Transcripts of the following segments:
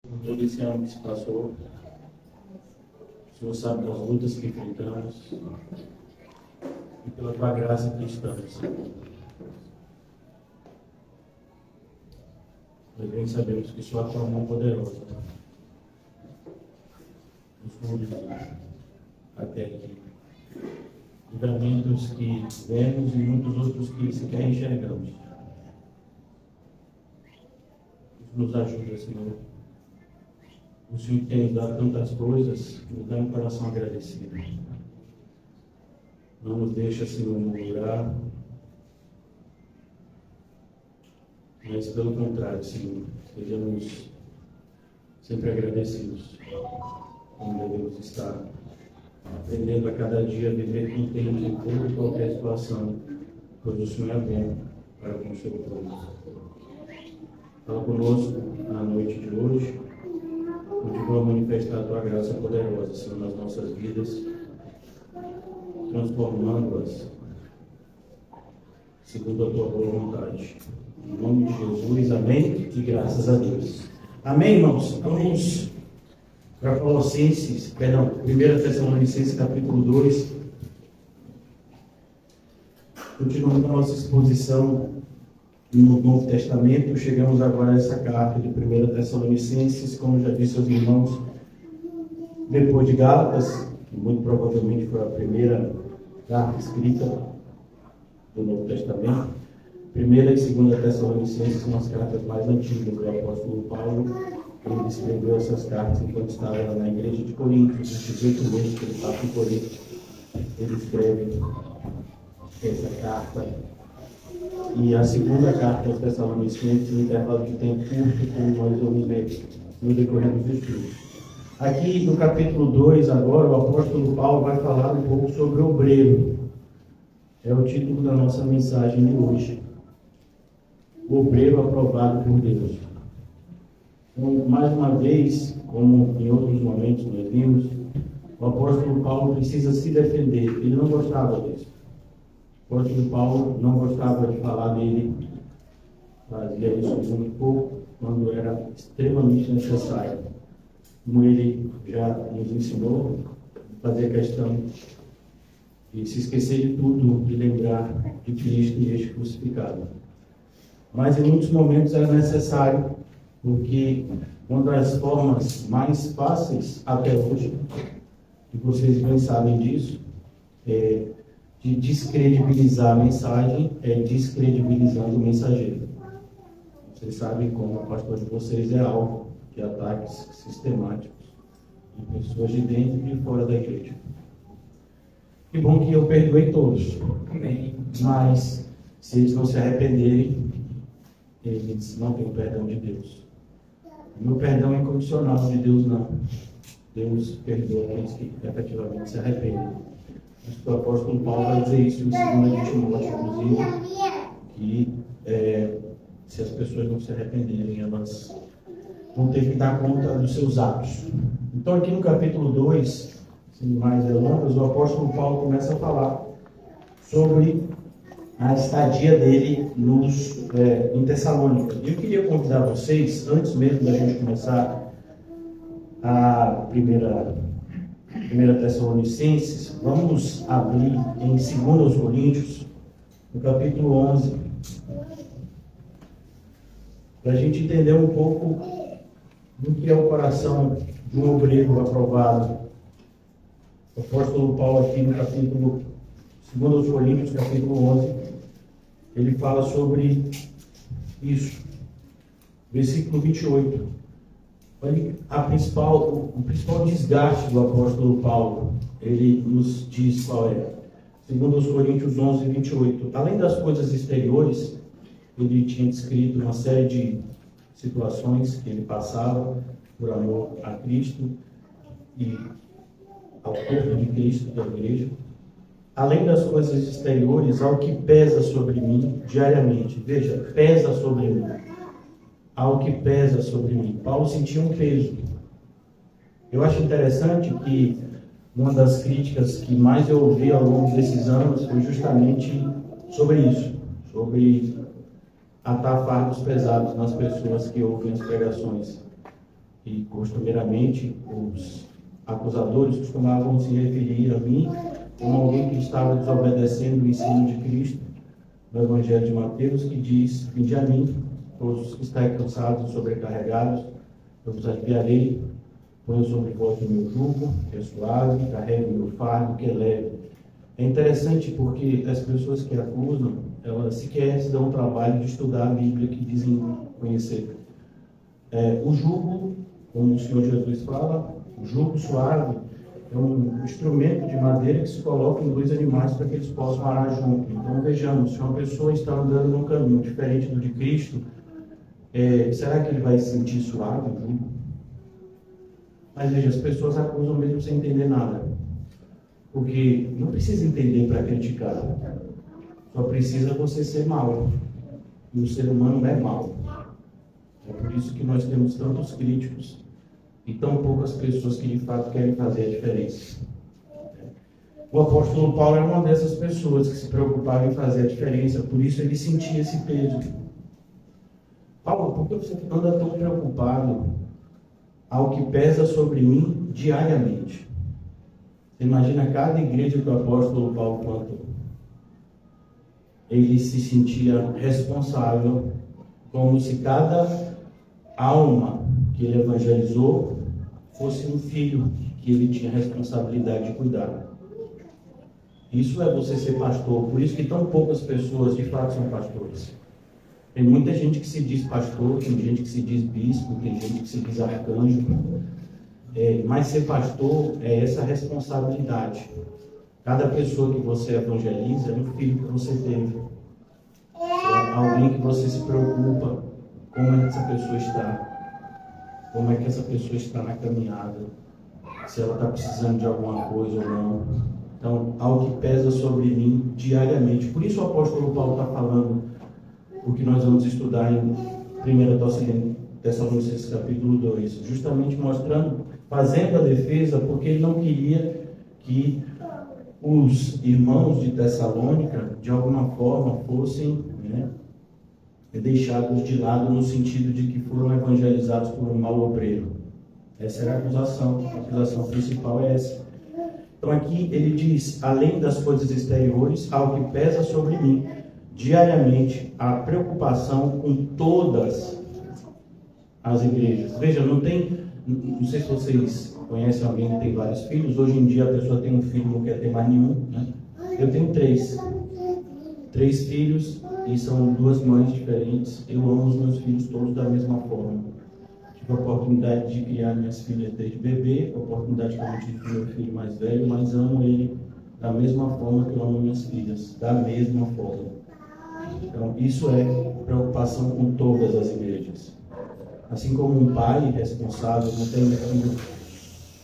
Por todo esse ano que se passou, o Senhor sabe das lutas que enfrentamos e pela tua graça que estamos. Nós bem sabemos que só a tua mão poderosa nos conduziu até aqui. Livramentos que vemos e muitos outros que sequer enxergamos. Nos ajuda, Senhor. O Senhor tem nos dado tantas coisas, nos dá um coração agradecido. Não nos deixa, Senhor, murmurar, mas pelo contrário, Senhor, sejamos sempre agradecidos, como devemos estar, aprendendo a cada dia a viver contente em toda e qualquer situação, pois o Senhor é bom para com o seu povo. Fala conosco na noite de hoje. Continua a manifestar a tua graça poderosa, Senhor, nas nossas vidas, transformando-as segundo a tua boa vontade. Em nome de Jesus, amém? E graças a Deus. Amém, irmãos? Vamos para Colossenses, 1 Tessalonicenses, capítulo 2. Continuando a nossa exposição no Novo Testamento, chegamos agora a essa carta de 1 Tessalonicenses, como já disse aos irmãos, depois de Gálatas, que muito provavelmente foi a primeira carta escrita do Novo Testamento. 1 e 2 Tessalonicenses são as cartas mais antigas do apóstolo Paulo. Ele escreveu essas cartas enquanto estava na igreja de Corinto, nos 18 meses que ele passa em Corinto. Ele escreve essa carta. E a segunda carta aos Tessalonicenses, um intervalo de tempo curto, como nós vamos ver no decorrer dos estudos. Aqui no capítulo 2, agora, o apóstolo Paulo vai falar um pouco sobre o obreiro. É o título da nossa mensagem de hoje. O obreiro aprovado por Deus. Então, mais uma vez, como em outros momentos nós vimos, o apóstolo Paulo precisa se defender. Ele não gostava disso. O apóstolo Paulo não gostava de falar dele, fazia isso muito pouco, quando era extremamente necessário. Como ele já nos ensinou, fazer questão de se esquecer de tudo, de lembrar de Cristo e este crucificado. Mas em muitos momentos era necessário, porque uma das formas mais fáceis até hoje, e vocês bem sabem disso, de descredibilizar a mensagem é descredibilizando o mensageiro. Vocês sabem como o pastor de vocês é alvo de ataques sistemáticos de pessoas de dentro e de fora da igreja. Que bom que eu perdoei todos. Amém. Mas se eles não se arrependerem, eles não têm o perdão de Deus. O meu perdão é incondicional, de Deus não. Deus perdoa aqueles que efetivamente se arrependem. O apóstolo Paulo vai dizer isso em 2 Timóteo, inclusive, que se as pessoas não se arrependerem, elas vão ter que dar conta dos seus atos. Então, aqui no capítulo 2, sem mais delongas, o apóstolo Paulo começa a falar sobre a estadia dele em Tessalônica. E eu queria convidar vocês, antes mesmo da gente começar a primeira Tessalonicenses, vamos abrir em 2 Coríntios, no capítulo 11, para a gente entender um pouco do que é o coração de um obreiro aprovado. O apóstolo Paulo aqui no capítulo 2 Coríntios, capítulo 11, ele fala sobre isso. Versículo 28. Olha o principal desgaste do apóstolo Paulo. Ele nos diz qual é. 2 Coríntios 11, 28. Além das coisas exteriores, ele tinha descrito uma série de situações que ele passava por amor a Cristo e ao corpo de Cristo, da igreja. Além das coisas exteriores, ao que pesa sobre mim diariamente. Veja, pesa sobre mim. Ao que pesa sobre mim. Paulo sentia um peso. Eu acho interessante que uma das críticas que mais eu ouvi ao longo desses anos foi justamente sobre isso, sobre atar fardos pesados nas pessoas que ouvem as pregações. E, costumeiramente, os acusadores costumavam se referir a mim como alguém que estava desobedecendo o ensino de Cristo no Evangelho de Mateus, que diz: vinde a mim, todos os que estáis cansados e sobrecarregados, eu vos aliviarei. Ponho sobre vós o meu jugo, que é suave, carregue o meu fardo, que é leve. É interessante porque as pessoas que acusam, elas sequer se dão o trabalho de estudar a Bíblia que dizem conhecer. O jugo, como o Senhor Jesus fala, o jugo suave é um instrumento de madeira que se coloca em dois animais para que eles possam arar junto. Então vejamos, se uma pessoa está andando num caminho diferente do de Cristo, será que ele vai se sentir suave o jugo? Mas veja, as pessoas acusam mesmo sem entender nada. Porque não precisa entender para criticar. Só precisa você ser mau. E o ser humano é mau. É por isso que nós temos tantos críticos e tão poucas pessoas que de fato querem fazer a diferença. O apóstolo Paulo era uma dessas pessoas que se preocupava em fazer a diferença, por isso ele sentia esse peso. Paulo, por que você anda tão preocupado ao que pesa sobre mim diariamente? Você imagina cada igreja que o apóstolo Paulo plantou. Ele se sentia responsável, como se cada alma que ele evangelizou fosse um filho que ele tinha responsabilidade de cuidar. Isso é você ser pastor. Por isso que tão poucas pessoas de fato são pastores. Tem muita gente que se diz pastor, tem gente que se diz bispo, tem gente que se diz arcanjo. Mas ser pastor é essa responsabilidade. Cada pessoa que você evangeliza é um filho que você teve. É alguém que você se preocupa como é que essa pessoa está. Como é que essa pessoa está na caminhada. Se ela está precisando de alguma coisa ou não. Então, algo que pesa sobre mim diariamente. Por isso o apóstolo Paulo está falando o que nós vamos estudar em 1 Tessalonicenses capítulo 2. Justamente mostrando, fazendo a defesa, porque ele não queria que os irmãos de Tessalônica, de alguma forma, fossem deixados de lado no sentido de que foram evangelizados por um mau obreiro. Essa era a acusação principal é essa. Então aqui ele diz, além das coisas exteriores, algo que pesa sobre mim diariamente, a preocupação com todas as igrejas. Veja, não sei se vocês conhecem alguém que tem vários filhos. Hoje em dia a pessoa tem um filho e não quer ter mais nenhum, né? Eu tenho três filhos e são duas mães diferentes. Eu amo os meus filhos todos da mesma forma. Tive a oportunidade de criar minhas filhas desde bebê, a oportunidade que eu tive com meu filho mais velho, mas amo ele da mesma forma que eu amo minhas filhas, da mesma forma. Então isso é preocupação com todas as igrejas. Assim como um pai responsável não tem um filho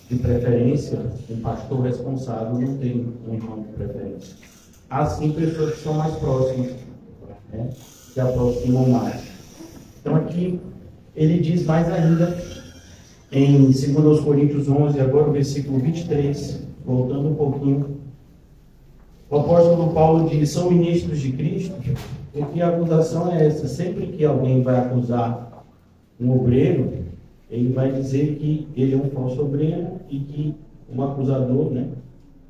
de preferência, um pastor responsável não tem um irmão de preferência. Assim, pessoas que são mais próximas, se aproximam mais. Então aqui ele diz mais ainda, em 2 Coríntios 11, agora o versículo 23, voltando um pouquinho, o apóstolo Paulo diz, são ministros de Cristo, porque a acusação é essa, sempre que alguém vai acusar um obreiro, ele vai dizer que ele é um falso obreiro e que um acusador,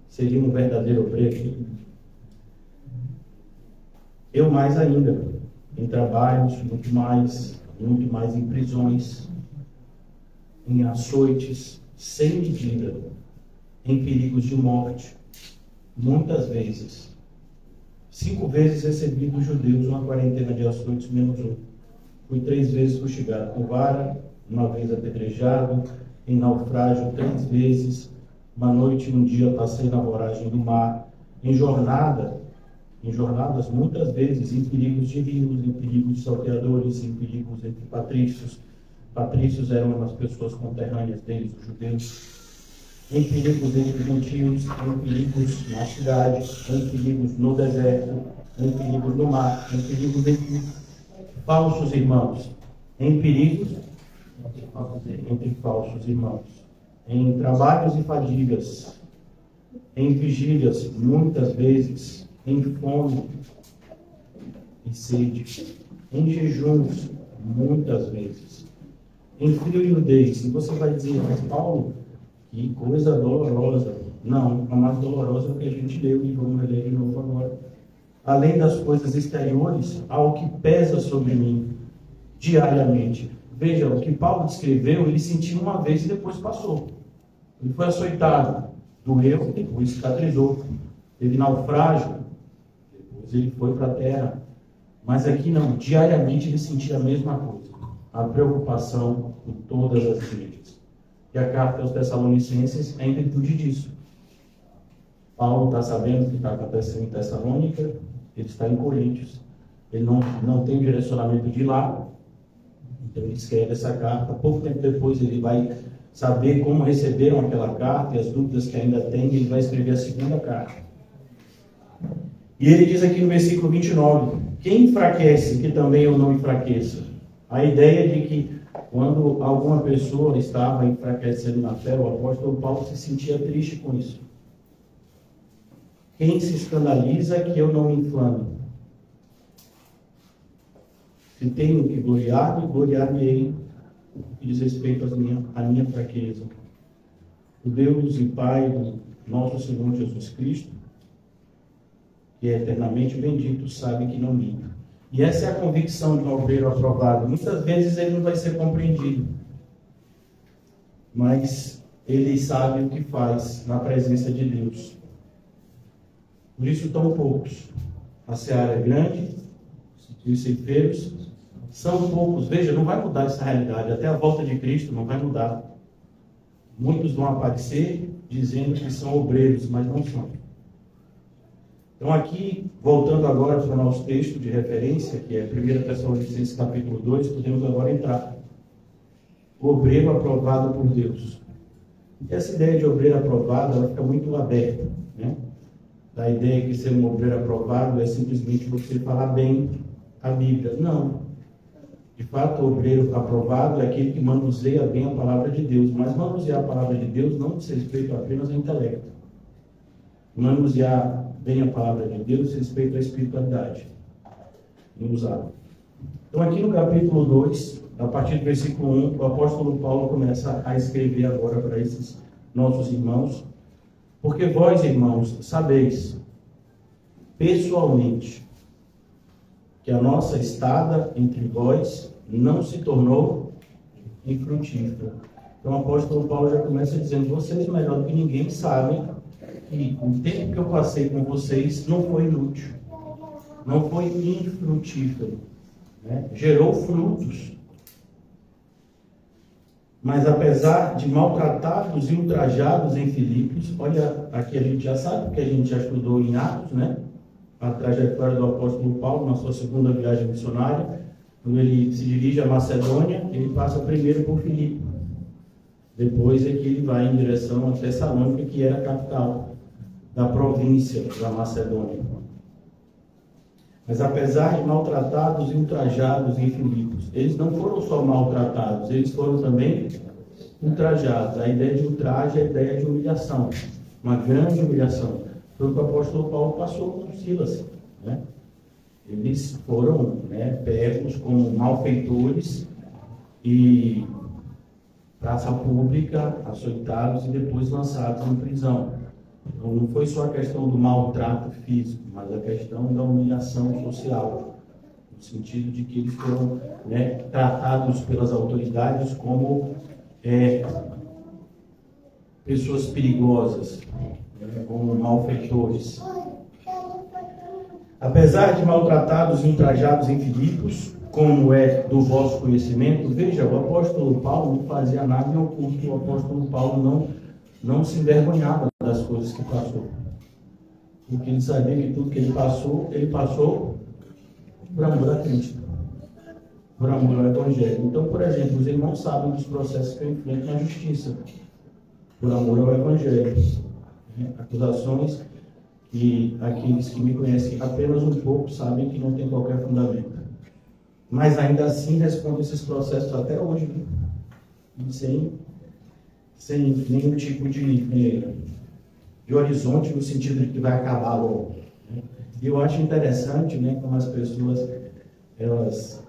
seria um verdadeiro obreiro. Eu mais ainda, em trabalhos, muito mais em prisões, em açoites, sem medida, em perigos de morte, muitas vezes. 5 vezes recebi dos judeus uma quarentena de açoites menos um. Fui 3 vezes fustigado com vara, 1 vez apedrejado, em naufrágio 3 vezes, uma noite e um dia passei na voragem do mar, em jornadas muitas vezes, em perigos de rios, em perigos de salteadores, em perigos entre patrícios. Patrícios eram as pessoas conterrâneas deles, os judeus. Em perigos entre gentios, em perigos na cidade, em perigos no deserto, em perigos no mar, em perigos entre falsos irmãos, em perigos entre falsos irmãos, em trabalhos e fadigas, em vigílias, muitas vezes, em fome e sede, em jejuns, muitas vezes, em frio e nudez. E você vai dizer, mas Paulo, que coisa dolorosa. Não, a mais dolorosa é o que a gente leu e vamos ler de novo agora. Além das coisas exteriores, há o que pesa sobre mim diariamente. Veja, o que Paulo descreveu, ele sentiu uma vez e depois passou. Ele foi açoitado, doeu, depois cicatrizou. Teve naufrágio, depois ele foi para a terra. Mas aqui não, diariamente ele sentia a mesma coisa. A preocupação com todas as igrejas. E a carta aos Tessalonicenses é em virtude disso. Paulo está sabendo o que está acontecendo em Tessalônica, ele está em Coríntios. Ele não tem direcionamento de lá, então ele escreve essa carta. Pouco tempo depois ele vai saber como receberam aquela carta e as dúvidas que ainda tem, ele vai escrever a segunda carta. E ele diz aqui no versículo 29, quem enfraquece, que também eu não enfraqueça. A ideia de que quando alguma pessoa estava enfraquecendo na fé, o apóstolo Paulo se sentia triste com isso. Quem se escandaliza que eu não me inflame? Se tenho que gloriar-me, gloriar-me-ei que diz respeito à minha fraqueza. O Deus e Pai do nosso Senhor Jesus Cristo, que é eternamente bendito, sabe que não minta. E essa é a convicção de um obreiro aprovado. Muitas vezes ele não vai ser compreendido, mas ele sabe o que faz na presença de Deus. Por isso, tão poucos. A seara é grande, os ceifeiros são poucos. Veja, não vai mudar essa realidade. Até a volta de Cristo não vai mudar. Muitos vão aparecer dizendo que são obreiros, mas não são. Então aqui, voltando agora para o nosso texto de referência, que é 1 Tessalonicenses capítulo 2, podemos agora entrar. O obreiro aprovado por Deus. E essa ideia de obreiro aprovado, ela fica muito aberta, né? Da ideia que ser um obreiro aprovado é simplesmente você falar bem a Bíblia. Não. De fato, o obreiro aprovado é aquele que manuseia bem a palavra de Deus. Mas manusear a palavra de Deus não diz respeito apenas ao intelecto. Manusear bem a palavra de Deus diz respeito à espiritualidade. Usado. Então, aqui no capítulo 2, a partir do versículo 1, o apóstolo Paulo começa a escrever agora para esses nossos irmãos. Porque vós, irmãos, sabeis pessoalmente que a nossa estada entre vós não se tornou infrutífera. Então o apóstolo Paulo já começa dizendo, vocês melhor do que ninguém sabem que o tempo que eu passei com vocês não foi inútil, não foi infrutífero, né? Gerou frutos. Mas apesar de maltratados e ultrajados em Filipos, olha, aqui a gente já sabe, porque a gente já estudou em Atos, né? A trajetória do apóstolo Paulo na sua segunda viagem missionária, quando ele se dirige à Macedônia, ele passa primeiro por Filipe. Depois é que ele vai em direção a Tessalônica, que era a capital da província da Macedônia. Mas apesar de maltratados e ultrajados em Filipos, eles não foram só maltratados, eles foram também ultrajados. A ideia de ultraje é a ideia de humilhação, uma grande humilhação. Foi o que o apóstolo Paulo passou com Silas, né? Eles foram, né, pegos como malfeitores e praça pública, açoitados e depois lançados em prisão. Então, não foi só a questão do maltrato físico, mas a questão da humilhação social, no sentido de que eles foram, né, tratados pelas autoridades como pessoas perigosas, né, como malfeitores. Apesar de maltratados e ultrajados em Filipos, como é do vosso conhecimento, veja, o apóstolo Paulo não fazia nada em oculto, o apóstolo Paulo não se envergonhava das coisas que passou. Porque ele sabia que tudo que ele passou por amor a Cristo, por amor ao Evangelho. Então, por exemplo, os irmãos sabem dos processos que eu enfrento na justiça, por amor ao Evangelho. Acusações que aqueles que me conhecem apenas um pouco sabem que não tem qualquer fundamento. Mas ainda assim respondo esses processos até hoje, sem nenhum tipo de horizonte, no sentido de que vai acabar logo. E eu acho interessante, né, como as pessoas elas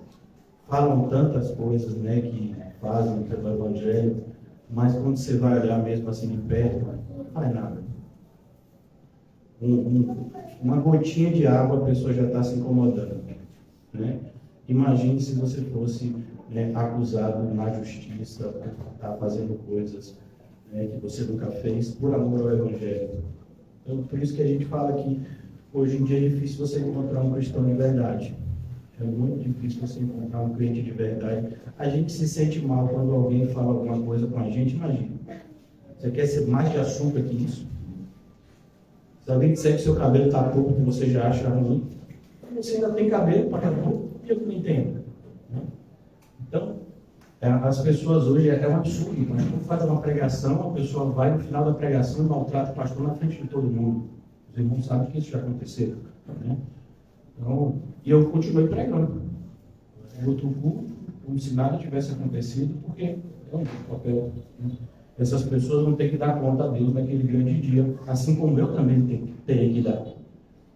falam tantas coisas, né, que fazem pelo Evangelho, mas quando você vai olhar mesmo assim de perto, não faz nada. Uma gotinha de água, a pessoa já está se incomodando, né? Imagine se você fosse, né, acusado na justiça por estar fazendo coisas, né, que você nunca fez por amor ao Evangelho. Então, por isso que a gente fala que hoje em dia é difícil você encontrar um cristão de verdade. É muito difícil você encontrar um crente de verdade. A gente se sente mal quando alguém fala alguma coisa com a gente. Imagina. Você quer ser mais de açúcar que isso? Se alguém disser que seu cabelo está pouco, que você já acha ruim, você ainda tem cabelo para pouco, eu não entendo. Né? Então, as pessoas hoje, é um absurdo. O pastor faz uma pregação, a pessoa vai no final da pregação e maltrata o pastor na frente de todo mundo. Os irmãos sabem que isso já aconteceu. Né? Então, e eu continuei pregando. Outro culto, como se nada tivesse acontecido, porque é um papel. Né? Essas pessoas vão ter que dar conta a Deus naquele grande dia, assim como eu também terei que dar.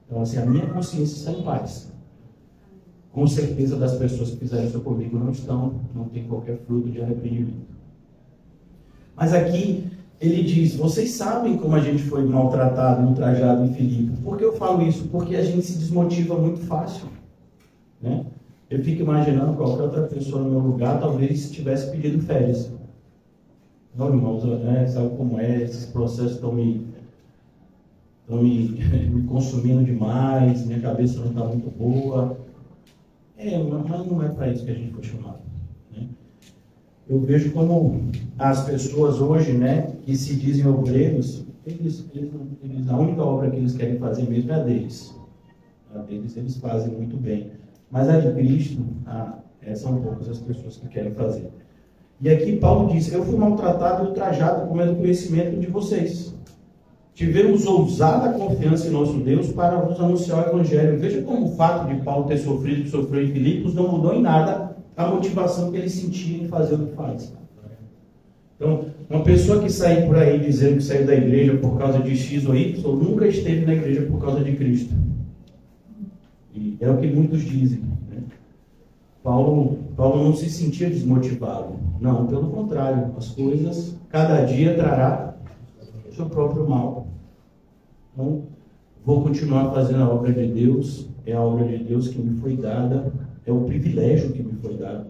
Então, assim, a minha consciência está em paz. Com certeza, das pessoas que fizeram isso comigo não tem qualquer fruto de arrependimento. Mas aqui, ele diz, vocês sabem como a gente foi maltratado, ultrajado em Filipe. Por que eu falo isso? Porque a gente se desmotiva muito fácil. Né? Eu fico imaginando qualquer outra pessoa no meu lugar, talvez tivesse pedido férias. Não, irmãos, né? Sabe como é? Esses processos estão me consumindo demais, minha cabeça não está muito boa. Mas não é para isso que a gente foi chamado. Né? Eu vejo como as pessoas hoje, né, que se dizem obreiros, a única obra que eles querem fazer mesmo é a deles. A deles eles fazem muito bem. Mas a de Cristo, são poucas as pessoas que querem fazer. E aqui Paulo diz, eu fui maltratado e ultrajado com o conhecimento de vocês. Tivemos ousada confiança em nosso Deus para vos anunciar o Evangelho. Veja como o fato de Paulo ter sofrido o que sofreu em Filipos não mudou em nada a motivação que ele sentia em fazer o que faz. Então, uma pessoa que sair por aí dizendo que saiu da igreja por causa de X ou Y, nunca esteve na igreja por causa de Cristo. E é o que muitos dizem. Né? Paulo não se sentia desmotivado. Não, pelo contrário. As coisas, cada dia trará o seu próprio mal. Então, vou continuar fazendo a obra de Deus. É a obra de Deus que me foi dada. É o privilégio que me foi dado.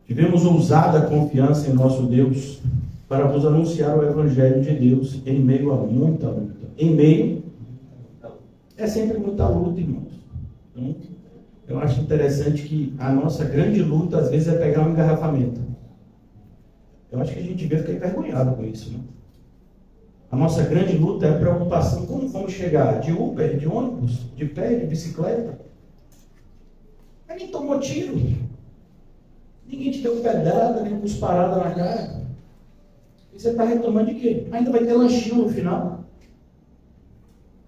Tivemos ousada confiança em nosso Deus para vos anunciar o Evangelho de Deus em meio a muita luta. Em meio é sempre muita luta, irmãos. Então, eu acho interessante que a nossa grande luta, às vezes, é pegar um engarrafamento. Eu acho que a gente devia ficar envergonhado com isso, né? A nossa grande luta é a preocupação. Como vamos chegar? De Uber, de ônibus, de pé, de bicicleta? Ninguém tomou tiro. Ninguém te deu pedrada, nem cusparada na cara. E você está reclamando de quê? Ainda vai ter lanchinho no final.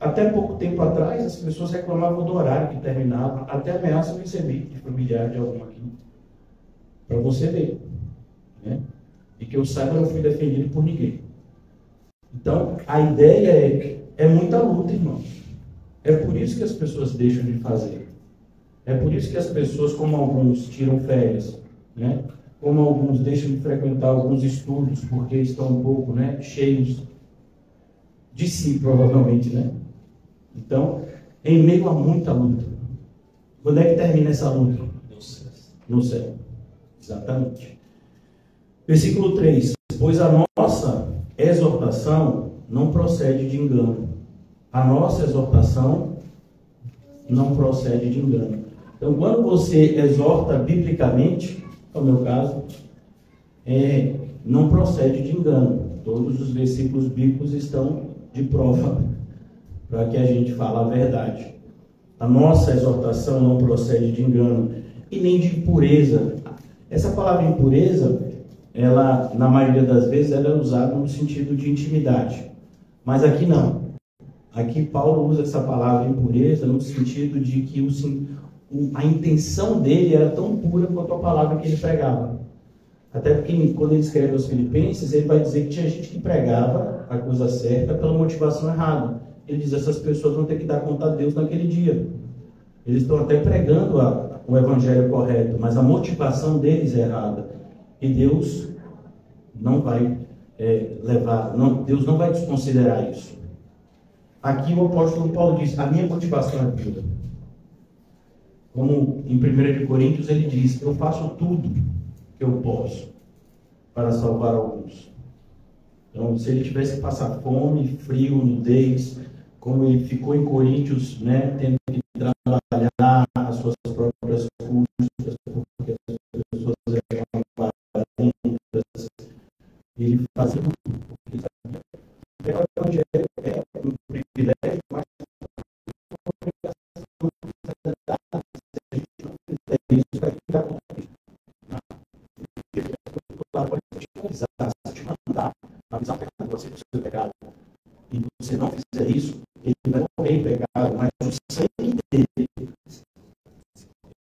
Até pouco tempo atrás, as pessoas reclamavam do horário que terminava. Até ameaça eu recebi de familiar de algum aqui. Para você ver. Né? E que eu saiba, não fui defendido por ninguém. Então, a ideia é muita luta, irmãos. É por isso que as pessoas deixam de fazer. É por isso que as pessoas, como alguns, tiram férias. Né? Como alguns deixam de frequentar alguns estudos, porque estão um pouco, né, cheios de si, provavelmente. Né? Então, em meio a muita luta. Quando é que termina essa luta? No céu. Exatamente. Versículo 3. Pois a nossa exortação não procede de engano. A nossa exortação não procede de engano. Então, quando você exorta biblicamente, no meu caso, não procede de engano. Todos os versículos bíblicos estão de prova para que a gente fale a verdade. A nossa exortação não procede de engano e nem de impureza. Essa palavra impureza, ela, na maioria das vezes, ela é usada no sentido de intimidade. Mas aqui não. Aqui Paulo usa essa palavra impureza no sentido de que a intenção dele era tão pura quanto a palavra que ele pregava. Até porque quando ele escreve aos Filipenses, ele vai dizer que tinha gente que pregava a coisa certa pela motivação errada. Ele diz, essas pessoas vão ter que dar conta a Deus naquele dia. Eles estão até pregando o evangelho correto, mas a motivação deles é errada. E Deus não vai Deus não vai desconsiderar isso. Aqui o apóstolo Paulo diz: a minha motivação é pura. Como em 1 Coríntios ele diz: eu faço tudo que eu posso para salvar alguns. Então, se ele tivesse que passar fome, frio, nudez, como ele ficou em Coríntios, né, tendo que trabalhar as suas próprias custas, porque as pessoas eram avarentas, ele fazia tudo, porque ele sabia que o evangelho é um privilégio, mas a gente não fizer isso, vai ficar com pode te avisar, te mandar, avisar para você do seu pecado. E você não fizer isso, ele vai morrer em pecado, mas o sangue dele,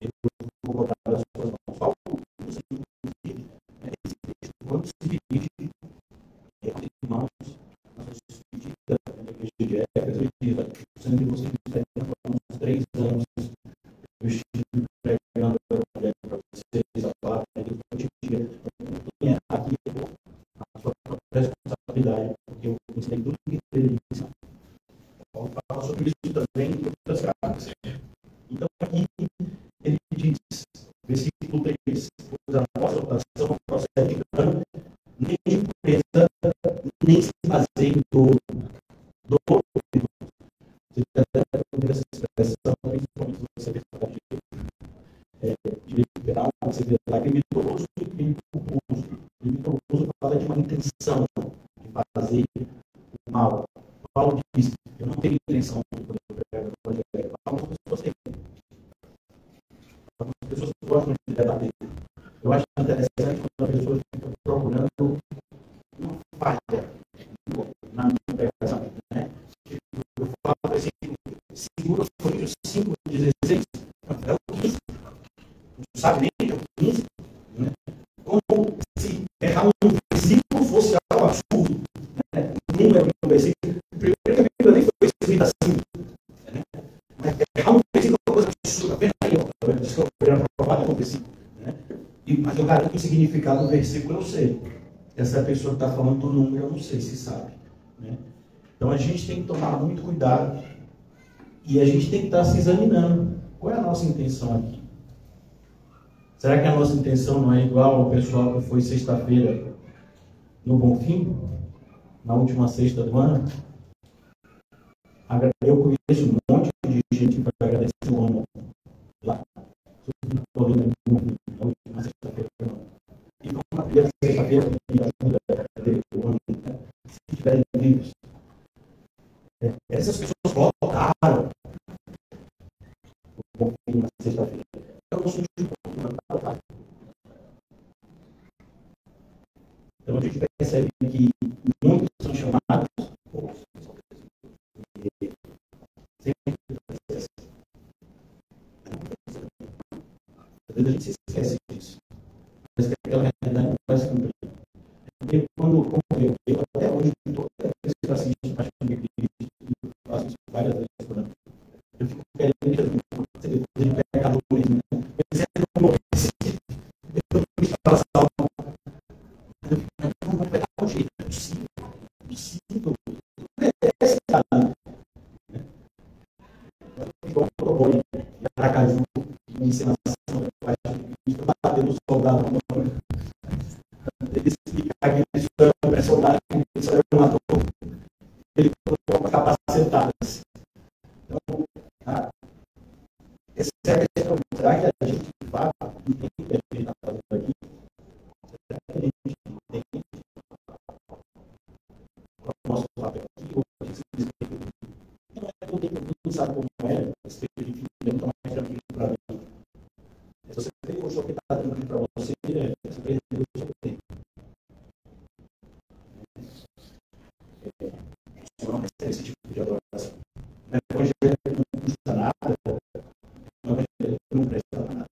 ele vou botar nas suas mãos. Paulo, inclusive, quando se dirige aos irmãos, na sua despedida da igreja de Éfeso, ele diz: o sangue de vocês está por uns 3 anos. Eu estive pregando o evangelho para vocês, a palavra de Deus, aqui a sua própria responsabilidade, porque eu ensinei tudo que ele disse. Paulo fala sobre isso também em outras cartas. Então, aqui ele diz, versículo 3: pois a nossa oração não procede de engano, nem de pureza, nem se baseia em dolo. Dolo, você já deve ouvir essa expressão, principalmente se você de liberal, você vê lá criminoso e crime culposo. Criminoso fala de uma intenção de fazer o mal. Paulo diz: eu não tenho intenção de poder pregar o evangelho. Algumas pessoas têm. Algumas pessoas gostam de debater. Eu acho interessante quando a pessoa fica procurando uma falha na minha pregação, né? Eu falo assim, segura Coríntios 5:16, é o 15. Não sabe nem o 15, né? Como se errar um versículo fosse algo absurdo, né? Número do versículo. Primeiro que a Bíblia nem foi escrita assim, né? Mas errar um versículo é uma coisa absurda. Apenas aí, ó, descobrindo a palavra com o versículo, né? Mas eu garanto que o significado do versículo eu sei. Essa pessoa que está falando do número, eu não sei se sabe, né? Então a gente tem que tomar muito cuidado e a gente tem que estar se examinando. Qual é a nossa intenção aqui? Será que a nossa intenção não é igual ao pessoal que foi sexta-feira no Bonfim, na última sexta do ano? Eu conheço um monte de gente que vai agradecer o ano lá. Na última sexta-feira. E vamos na primeira sexta-feira que ajuda a agradecer o ano, se tiverem livros. Essas pessoas voltaram o Bonfim na sexta-feira. Eu não sou de Então a gente percebe que muitos são chamados, sempre às vezes a gente se esquece disso, mas que aquela realidade não vai se cumprir. Porque quando eu até hoje, toda vez que eu assisto a Paixão de Cristo, eu faço isso várias vezes por ano, eu fico querendo que Jesus, ele pecador mesmo, né? Mas é um momento, eu não fala salvo. Não vai dar um jeito, é possível. É possível. Merece, cara. Igual o Toboi, em Aracaju, uma encenação, batendo o soldado. Ele explica que ele soldado, ele só matou. Ele colocou capacitadas. Então, essa é a questão. Será que a gente, de fato, entende o que a gente está fazendo aqui? Será que a gente entende o nosso papel aqui? Ou a gente simplesmente não é todo mundo sabe como é, esse tipo de filho não é tranquilo para mim. Se você tem o jogo que está tranquilo para você, você perdeu o seu tempo. Você não recebe esse tipo de adoração. O evangelho não custa nada, o evangelho não presta nada.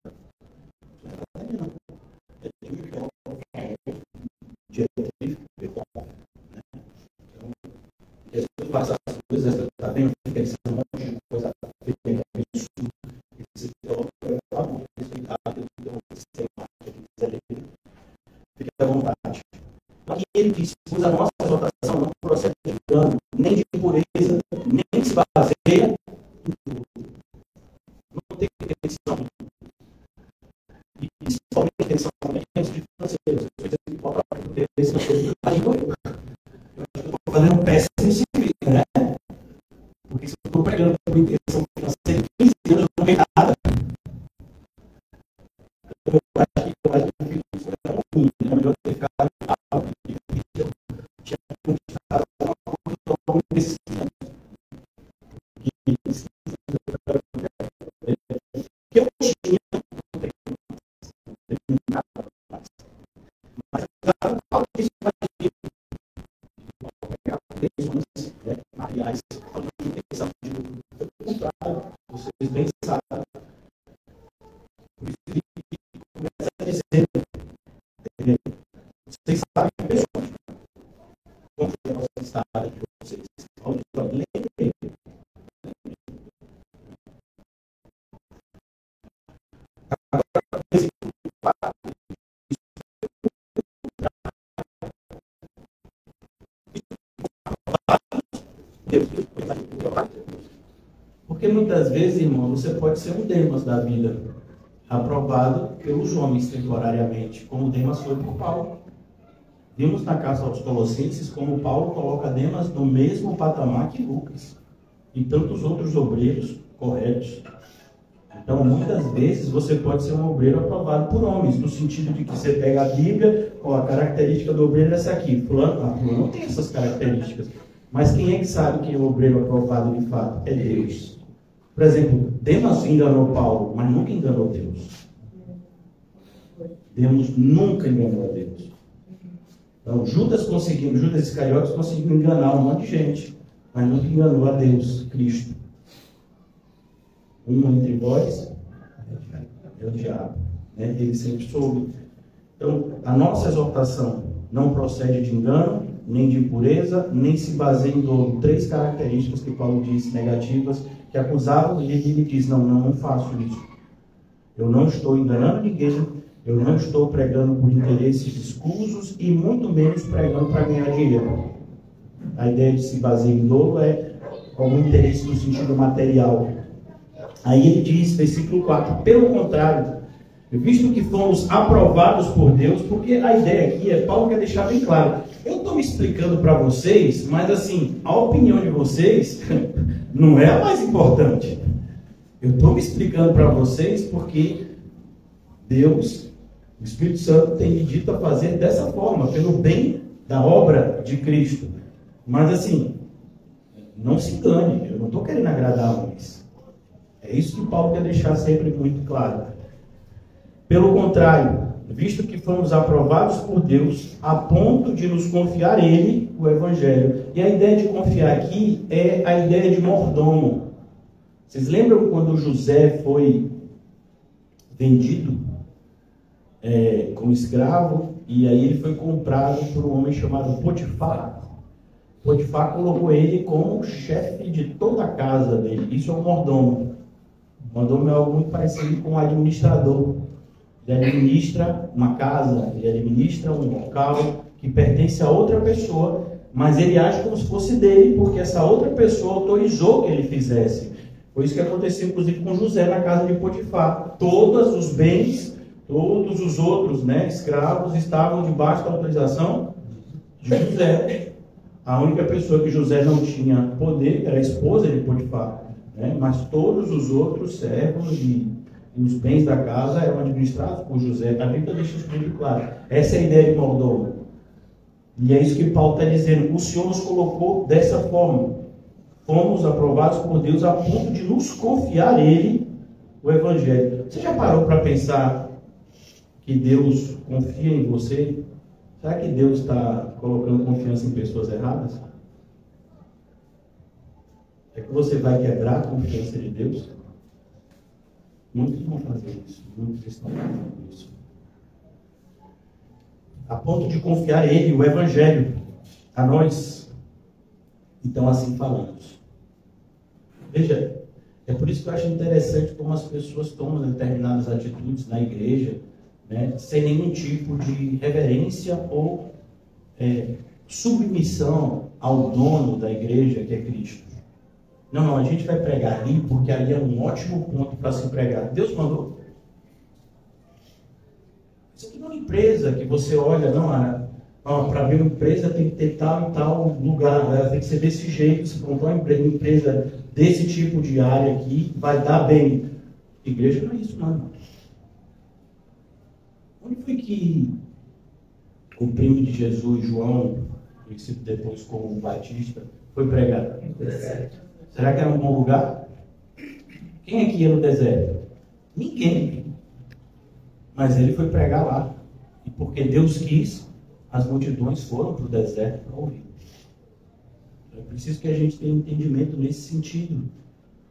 Jesus passa as coisas, está vendo que eles são um monte de coisa feita, isso, esse teólogo é nem de impureza, nem se baseia em dolo. Não tem intenção. E principalmente intenção de financeiros. Eu estou fazendo um péssimo serviço, né? Porque se eu estou pregando por intenção financeira, 15 anos não vem nada. Eu acho que isso é ruim, é melhor ter ficado algo que eu tinha conquistado uma coisa tão precisa. Que eu tinha, mas claro, isso vai aliás, a intenção de comprar, vocês bem sabem. Por isso ele começa a dizer, vocês sabem pessoas, como é a nossa história de vocês. Agora, porque muitas vezes, irmão, você pode ser um Demas da vida, aprovado pelos homens temporariamente, como Demas foi por Paulo. Vimos na carta aos Colossenses como Paulo coloca Demas no mesmo patamar que Lucas e tantos outros obreiros corretos. Então, muitas vezes, você pode ser um obreiro aprovado por homens, no sentido de que você pega a Bíblia, a característica do obreiro é essa aqui. Fulano não tem essas características. Mas quem é que sabe quem é o obreiro aprovado de fato? É Deus. Por exemplo, Demas enganou Paulo, mas nunca enganou Deus. Deus nunca enganou a Deus. Então, Judas Iscariotes conseguiu enganar um monte de gente, mas nunca enganou a Deus, Cristo. Um entre vós é o diabo. Né? Ele sempre soube. Então, a nossa exortação não procede de engano, nem de impureza, nem se baseia em dolo. 3 características que Paulo diz negativas, que acusavam ele, e ele diz, não faço isso. Eu não estou enganando ninguém, eu não estou pregando por interesses escusos e muito menos pregando para ganhar dinheiro. A ideia de se basear em dolo é algum interesse no sentido material. Aí ele diz, versículo 4, pelo contrário, visto que fomos aprovados por Deus, porque a ideia aqui é, Paulo quer deixar bem claro, eu estou me explicando para vocês, mas assim, a opinião de vocês não é a mais importante. Eu estou me explicando para vocês porque Deus, o Espírito Santo, tem me dito a fazer dessa forma, pelo bem da obra de Cristo. Mas assim, não se engane, eu não estou querendo agradar homens. É isso que Paulo quer deixar sempre muito claro. Pelo contrário, visto que fomos aprovados por Deus, a ponto de nos confiar Ele, o Evangelho. E a ideia de confiar aqui é a ideia de mordomo. Vocês lembram quando José foi vendido como escravo, e aí ele foi comprado por um homem chamado Potifar? Potifar colocou ele como chefe de toda a casa dele. Isso é um mordomo. O mordomo é algo muito parecido com um administrador. Ele administra uma casa, ele administra um local que pertence a outra pessoa, mas ele age como se fosse dele, porque essa outra pessoa autorizou que ele fizesse. Foi isso que aconteceu, inclusive, com José na casa de Potifar. Todos os bens, todos os outros escravos estavam debaixo da autorização de José. A única pessoa que José não tinha poder era a esposa de Potifar, mas todos os outros servos e os bens da casa eram administrados por José. A Bíblia deixa isso muito claro. Essa é a ideia de mordomo. E é isso que Paulo está dizendo. O Senhor nos colocou dessa forma. Fomos aprovados por Deus a ponto de nos confiar Ele, o Evangelho. Você já parou para pensar que Deus confia em você? Será que Deus está colocando confiança em pessoas erradas? É que você vai quebrar a confiança de Deus? Muitos vão fazer isso. Muitos estão fazendo isso. A ponto de confiar Ele, o Evangelho, a nós. Então, assim falamos. Veja, é por isso que eu acho interessante como as pessoas tomam determinadas atitudes na igreja, sem nenhum tipo de reverência ou submissão ao dono da igreja, que é Cristo. Não, a gente vai pregar ali porque ali é um ótimo ponto para se pregar. Deus mandou. Isso aqui não é uma empresa que você olha, para abrir uma empresa tem que ter tal e tal lugar, né? Tem que ser desse jeito. Se comprar uma empresa desse tipo de área aqui, vai dar bem. Igreja não é isso, não. Onde foi que o primo de Jesus, João, conhecido depois como Batista, foi pregar? No deserto. Será que era um bom lugar? Quem é que ia no deserto? Ninguém. Mas ele foi pregar lá. E porque Deus quis, as multidões foram para o deserto para ouvir. É preciso que a gente tenha entendimento nesse sentido.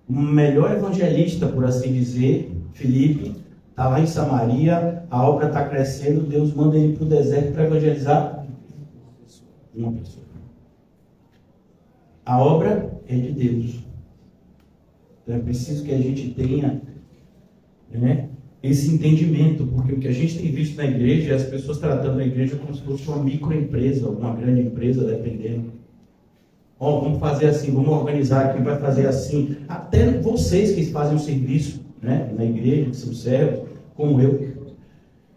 O melhor evangelista, por assim dizer, Filipe, está lá em Samaria, a obra está crescendo, Deus manda ele para o deserto para evangelizar uma pessoa. A obra é de Deus. Então é preciso que a gente tenha, né, esse entendimento, porque o que a gente tem visto na igreja é as pessoas tratando a igreja como se fosse uma microempresa, uma grande empresa, dependendo. Vamos fazer assim, vamos organizar aqui, vai fazer assim. Até vocês que fazem o serviço, né, na igreja, que são servos, como eu,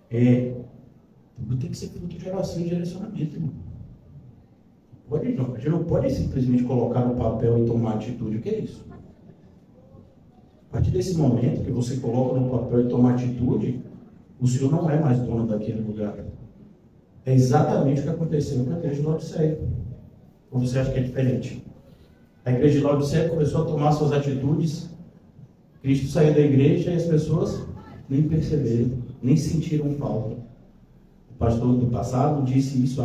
tem que ser fruto de oração e direcionamento, irmão. A gente não pode simplesmente colocar no papel e tomar atitude. O que é isso? A partir desse momento que você coloca no papel e toma atitude, o Senhor não é mais dono daquele lugar. É exatamente o que aconteceu com a igreja de Laodiceia. Ou você acha que é diferente? A igreja de Laodiceia começou a tomar suas atitudes, Cristo saiu da igreja e as pessoas nem perceberam, nem sentiram falta. O pastor do passado disse isso,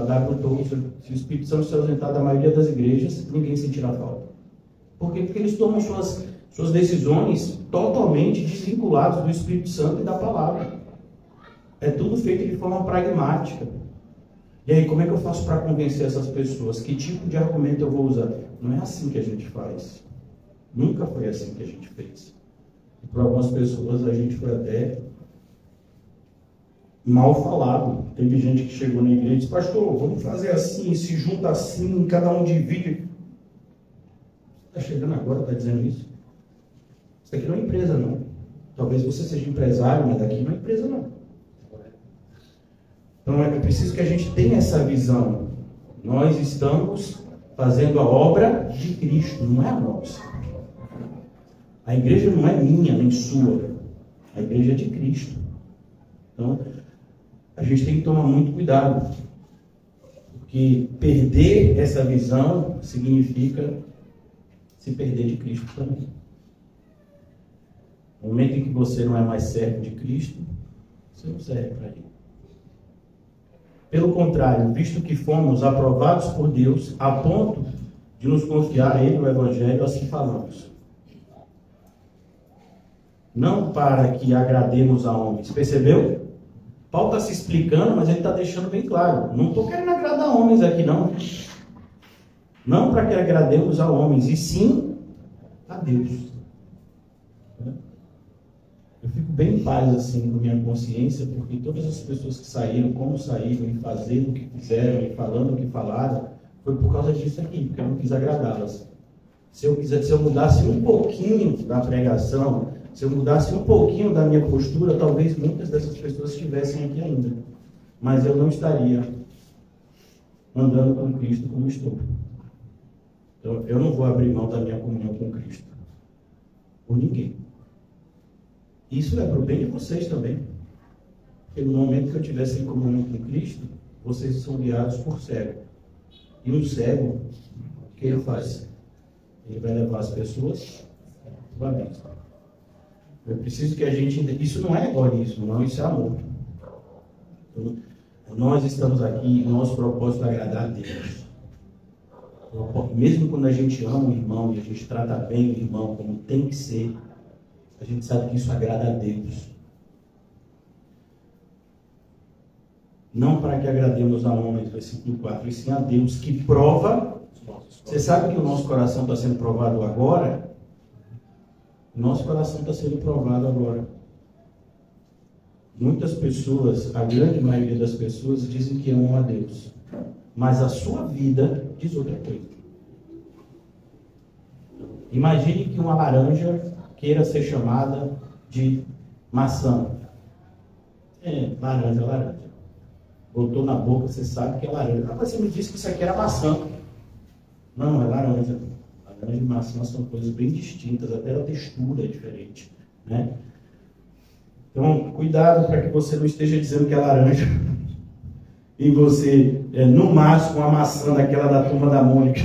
se o Espírito Santo se ausentar da maioria das igrejas, ninguém sentirá falta. Por quê? Porque eles tomam suas decisões totalmente desvinculadas do Espírito Santo e da palavra. É tudo feito de forma pragmática. E aí, como é que eu faço para convencer essas pessoas? Que tipo de argumento eu vou usar? Não é assim que a gente faz. Nunca foi assim que a gente fez. E para algumas pessoas a gente foi até mal falado. Teve gente que chegou na igreja e disse: pastor, vamos fazer assim, se junta assim, cada um divide. Você está chegando agora, está dizendo isso? Isso aqui não é empresa, não. Talvez você seja empresário, mas daqui não é empresa, não. Então é preciso que a gente tenha essa visão. Nós estamos fazendo a obra de Cristo, não é a nossa. A igreja não é minha nem sua. A igreja é de Cristo. Então, a gente tem que tomar muito cuidado. Porque perder essa visão significa se perder de Cristo também. No momento em que você não é mais servo de Cristo, você não serve para Ele. Pelo contrário, visto que fomos aprovados por Deus a ponto de nos confiar a Ele no Evangelho, assim falamos. Não para que agrademos a homens. Percebeu? Paulo está se explicando, mas ele está deixando bem claro. Não estou querendo agradar homens aqui, não. Não para que agrademos a homens, e sim a Deus. Eu fico bem em paz assim com minha consciência, porque todas as pessoas que saíram, como saíram, e fazendo o que fizeram, e falando o que falaram, foi por causa disso aqui, porque eu não quis agradá-las. Se eu mudasse um pouquinho da pregação, se eu mudasse um pouquinho da minha postura, talvez muitas dessas pessoas estivessem aqui ainda. Mas eu não estaria andando com Cristo como estou. Então, eu não vou abrir mão da minha comunhão com Cristo. Por ninguém. Isso é para o bem de vocês também. Porque no momento que eu estiver sem comunhão com Cristo, vocês são guiados por cego. E um cego, o que ele faz? Ele vai levar as pessoas para a bênção. Eu preciso que a gente... Isso não é egoísmo, não, isso é amor. Então, nós estamos aqui, o nosso propósito é agradar a Deus. Mesmo quando a gente ama o irmão e a gente trata bem o irmão como tem que ser, a gente sabe que isso agrada a Deus. Não para que agrademos a homens, versículo 4, e sim a Deus, que prova. Você sabe que o nosso coração está sendo provado agora? O nosso coração está sendo provado agora. Muitas pessoas, a grande maioria das pessoas, dizem que amam a Deus. mas a sua vida diz outra coisa. Imagine que uma laranja queira ser chamada de maçã. Laranja, laranja. Botou na boca, você sabe que é laranja. Mas você me disse que isso aqui era maçã. Não, é laranja. Laranja e maçã são coisas bem distintas, até a textura é diferente, né? Então, cuidado para que você não esteja dizendo que é laranja e você, no máximo, uma maçã daquela da Turma da Mônica,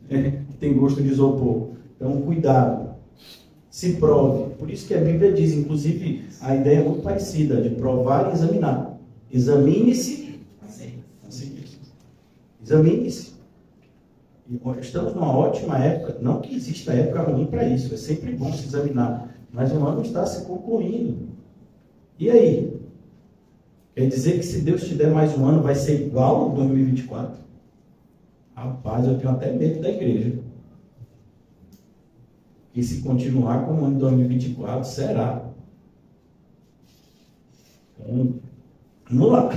que tem gosto de isopor. Então, cuidado. Se prove. Por isso que a Bíblia diz, inclusive, a ideia é muito parecida, de provar e examinar. Examine-se. Examine-se. Estamos numa ótima época, não que exista época ruim para isso, é sempre bom se examinar, mas o ano está se concluindo. E aí? Quer dizer que se Deus te der mais um ano, vai ser igual ao 2024? Rapaz, eu tenho até medo da igreja. E se continuar como o ano de 2024, será? Então, vamos lá.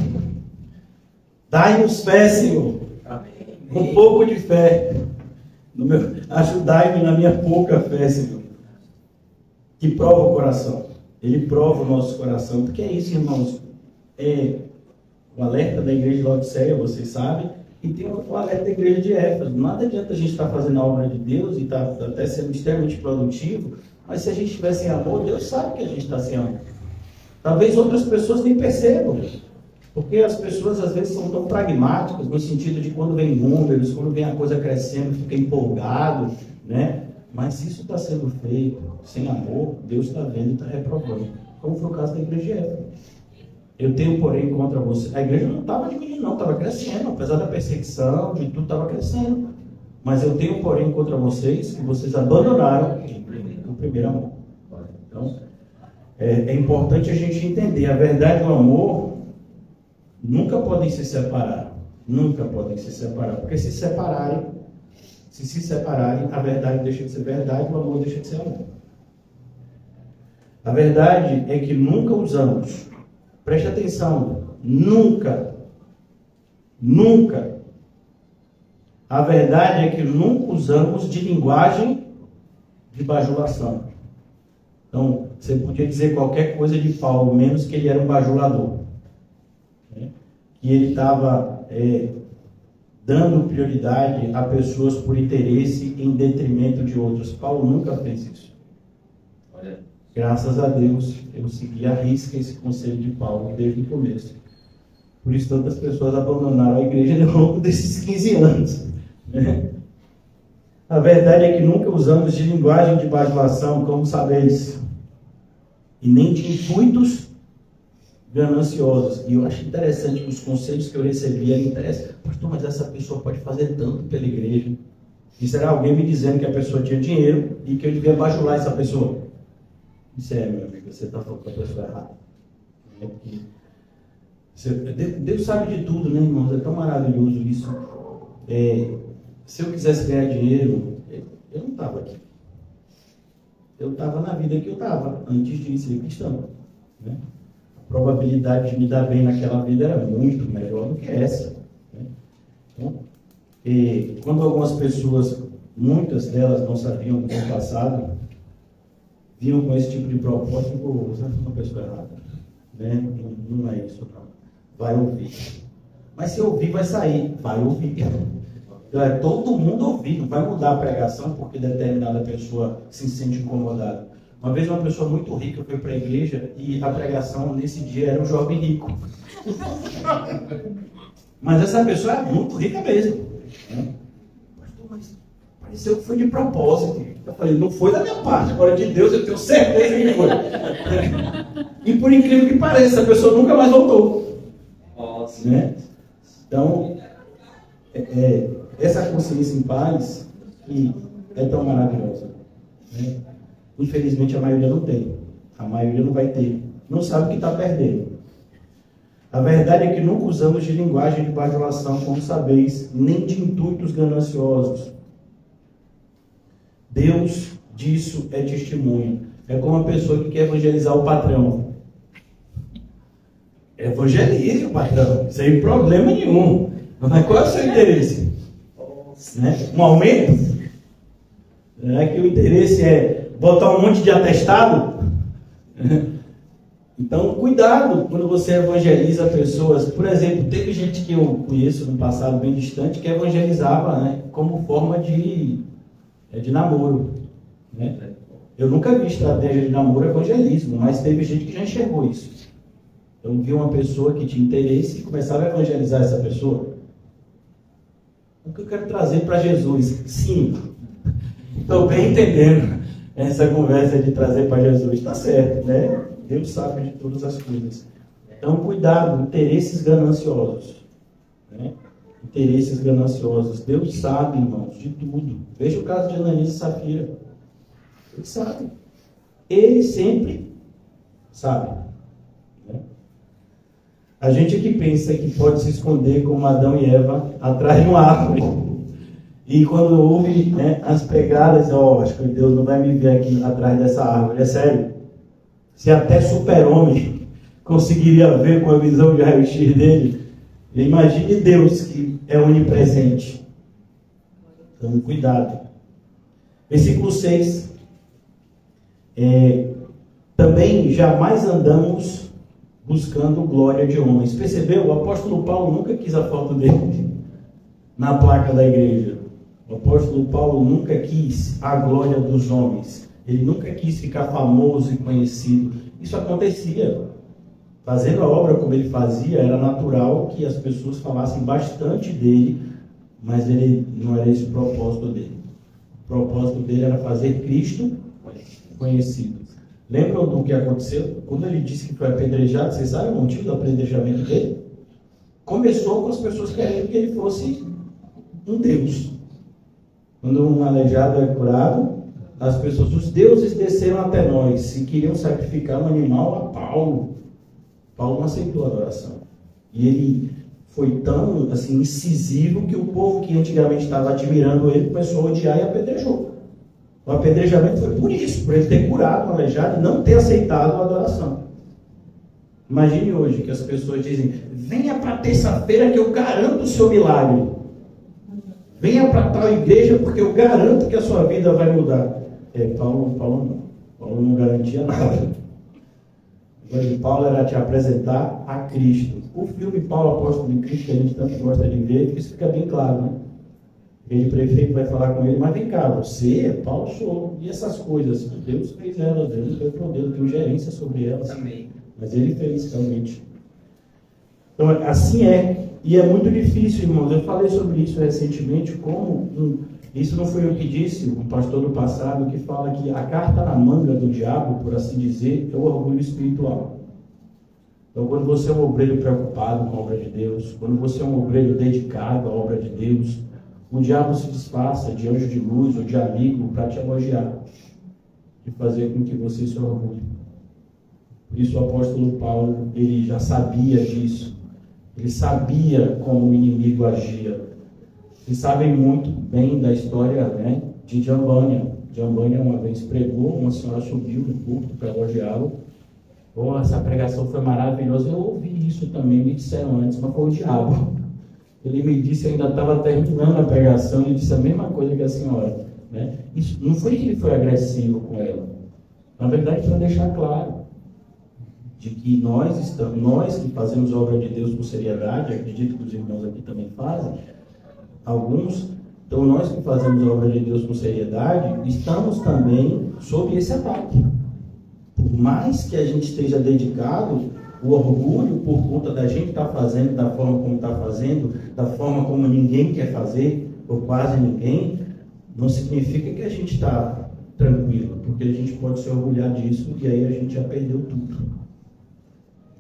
Dai-nos fé, Senhor. Amém. Um pouco de fé. Ajudai-me na minha pouca fé, Senhor. Que prova o coração. Ele prova o nosso coração. Porque é isso, irmãos. O alerta da igreja de Laodiceia, vocês sabem. E tem o alerta da igreja de Éfeso. Nada adianta a gente estar fazendo a obra de Deus e estar até sendo extremamente produtivo. Mas se a gente estiver sem amor, Deus sabe que a gente está sem amor. Talvez outras pessoas nem percebam. Porque as pessoas às vezes são tão pragmáticas, no sentido de quando vem números, quando vem a coisa crescendo, fica empolgado, né? Mas se isso está sendo feito sem amor, Deus está vendo e está reprovando. Como foi o caso da igreja de Éfeso. Eu tenho, porém, contra você. A igreja não estava diminuindo, não, estava crescendo. Apesar da perseguição, de tudo, estava crescendo. Mas eu tenho, porém, contra vocês, que vocês abandonaram o primeiro amor. Então, é importante a gente entender. A verdade e o amor nunca podem se separar. Nunca podem se separar. Porque se se separarem, a verdade deixa de ser verdade, o amor deixa de ser amor. A verdade é que nunca usamos. Preste atenção. Nunca. Nunca. A verdade é que nunca usamos de linguagem de bajulação. Então, você podia dizer qualquer coisa de Paulo, menos que ele era um bajulador. Que ele estava dando prioridade a pessoas por interesse em detrimento de outros. Paulo nunca fez isso. Olha. Graças a Deus, eu segui à risca esse conselho de Paulo desde o começo. Por isso, tantas pessoas abandonaram a igreja ao longo desses 15 anos. A verdade é que nunca usamos de linguagem de bajulação, como sabeis, e nem de intuitos gananciosos. E eu acho interessante que os conselhos que eu recebi eram interessantes. Pastor, mas essa pessoa pode fazer tanto pela igreja. E será alguém me dizendo que a pessoa tinha dinheiro e que eu devia bajular essa pessoa? Isso meu amigo, você está falando com a pessoa errada. Deus sabe de tudo, né, irmãos? É tão maravilhoso isso. Se eu quisesse ganhar dinheiro, eu não estava aqui. Eu estava na vida que eu estava, antes de ser cristão. Né? A probabilidade de me dar bem naquela vida era muito melhor do que essa. Né? Então, quando algumas pessoas, muitas delas não sabiam do passado, vinham com esse tipo de propósito, você é uma pessoa errada. Né? Não é isso, não. Vai ouvir. Mas se ouvir, vai sair. Vai ouvir. Todo mundo ouvir. Não vai mudar a pregação porque determinada pessoa se sente incomodada. Uma vez uma pessoa muito rica foi para a igreja e a pregação nesse dia era um jovem rico. Mas essa pessoa é muito rica mesmo. Né? Mas pareceu que foi de propósito. Eu falei, não foi da minha parte, agora de Deus eu tenho certeza que foi. E por incrível que pareça, a pessoa nunca mais voltou. Nossa. Né? Então, essa consciência em paz que é tão maravilhosa. Né? Infelizmente a maioria não tem. A maioria não vai ter. Não sabe o que está perdendo. A verdade é que nunca usamos de linguagem de bajulação, como sabeis, nem de intuitos gananciosos. Deus disso é testemunho. É como uma pessoa que quer evangelizar o patrão. Evangelize o patrão, sem problema nenhum. Mas qual é o seu interesse? Né? Um aumento? Será que o interesse é botar um monte de atestado? Então, cuidado quando você evangeliza pessoas. Por exemplo, teve gente que eu conheço no passado bem distante que evangelizava, né, como forma de namoro. Né? Eu nunca vi estratégia de namoro evangelismo, mas teve gente que já enxergou isso. Eu vi uma pessoa que tinha interesse e começava a evangelizar essa pessoa. O que eu quero trazer para Jesus? Sim, estou bem entendendo essa conversa de trazer para Jesus. Está certo, né? Deus sabe de todas as coisas. Então, cuidado, interesses gananciosos. Né? Interesses gananciosos. Deus sabe, irmãos, de tudo. Veja o caso de Ananias e Safira. Ele sabe. Ele sempre sabe. Né? A gente que pensa que pode se esconder como Adão e Eva atrás de uma árvore. E quando ouve, né, as pegadas, acho que Deus não vai me ver aqui atrás dessa árvore. É sério. Se até super-homem conseguiria ver com a visão de raio-x dele, imagine Deus que é onipresente. Então, cuidado. Versículo 6. Também jamais andamos buscando glória de homens. Percebeu? O apóstolo Paulo nunca quis a foto dele na placa da igreja. O apóstolo Paulo nunca quis a glória dos homens. Ele nunca quis ficar famoso e conhecido. Isso acontecia. Fazendo a obra como ele fazia, era natural que as pessoas falassem bastante dele, mas ele não era esse o propósito dele. O propósito dele era fazer Cristo conhecido. Lembram do que aconteceu? Quando ele disse que foi apedrejado, vocês sabem o motivo do apedrejamento dele? Começou com as pessoas querendo que ele fosse um Deus. Quando um aleijado é curado, as pessoas, os deuses desceram até nós e queriam sacrificar um animal a Paulo. Paulo não aceitou a adoração. E ele foi tão assim, incisivo que o povo que antigamente estava admirando ele começou a odiar e apedrejou. O apedrejamento foi por isso, por ele ter curado o aleijado e não ter aceitado a adoração. Imagine hoje que as pessoas dizem: venha para terça-feira que eu garanto o seu milagre. Venha para tal igreja porque eu garanto que a sua vida vai mudar. Paulo não. Paulo não garantia nada. O de Paulo era te apresentar a Cristo. O filme Paulo Apóstolo de Cristo, que a gente tanto gosta de ver, isso fica bem claro, né? Aquele prefeito vai falar com ele: mas vem cá, você, Paulo, sou. E essas coisas? Deus fez elas, Deus não fez por Deus, tem gerência sobre elas. Amém. Mas ele fez, realmente. Então, assim é. E é muito difícil, irmãos. Eu falei sobre isso recentemente, isso não foi eu que disse, um pastor do passado, que fala que a carta na manga do diabo, por assim dizer, é o orgulho espiritual. Então, quando você é um obreiro preocupado com a obra de Deus, quando você é um obreiro dedicado à obra de Deus, o diabo se disfarça de anjo de luz ou de amigo para te elogiar, de fazer com que você se orgulhe. Por isso o apóstolo Paulo, ele já sabia disso. Ele sabia como o inimigo agia. Vocês sabem muito bem da história, né, de Jambânia. Jambânia uma vez pregou, uma senhora subiu no púlpito para elogiá-lo. Essa pregação foi maravilhosa. Eu ouvi isso também, me disseram antes, mas foi o diabo. Ele me disse, eu ainda estava terminando a pregação, e disse a mesma coisa que a senhora. Né? Isso, não foi que ele foi agressivo com ela. Na verdade, para deixar claro de que nós que fazemos a obra de Deus com seriedade, acredito que os irmãos aqui também fazem, alguns, então nós que fazemos a obra de Deus com seriedade, estamos também sob esse ataque. Por mais que a gente esteja dedicado, o orgulho por conta da gente estar fazendo da forma como está fazendo, da forma como ninguém quer fazer, ou quase ninguém, não significa que a gente está tranquilo, porque a gente pode se orgulhar disso e aí a gente já perdeu tudo.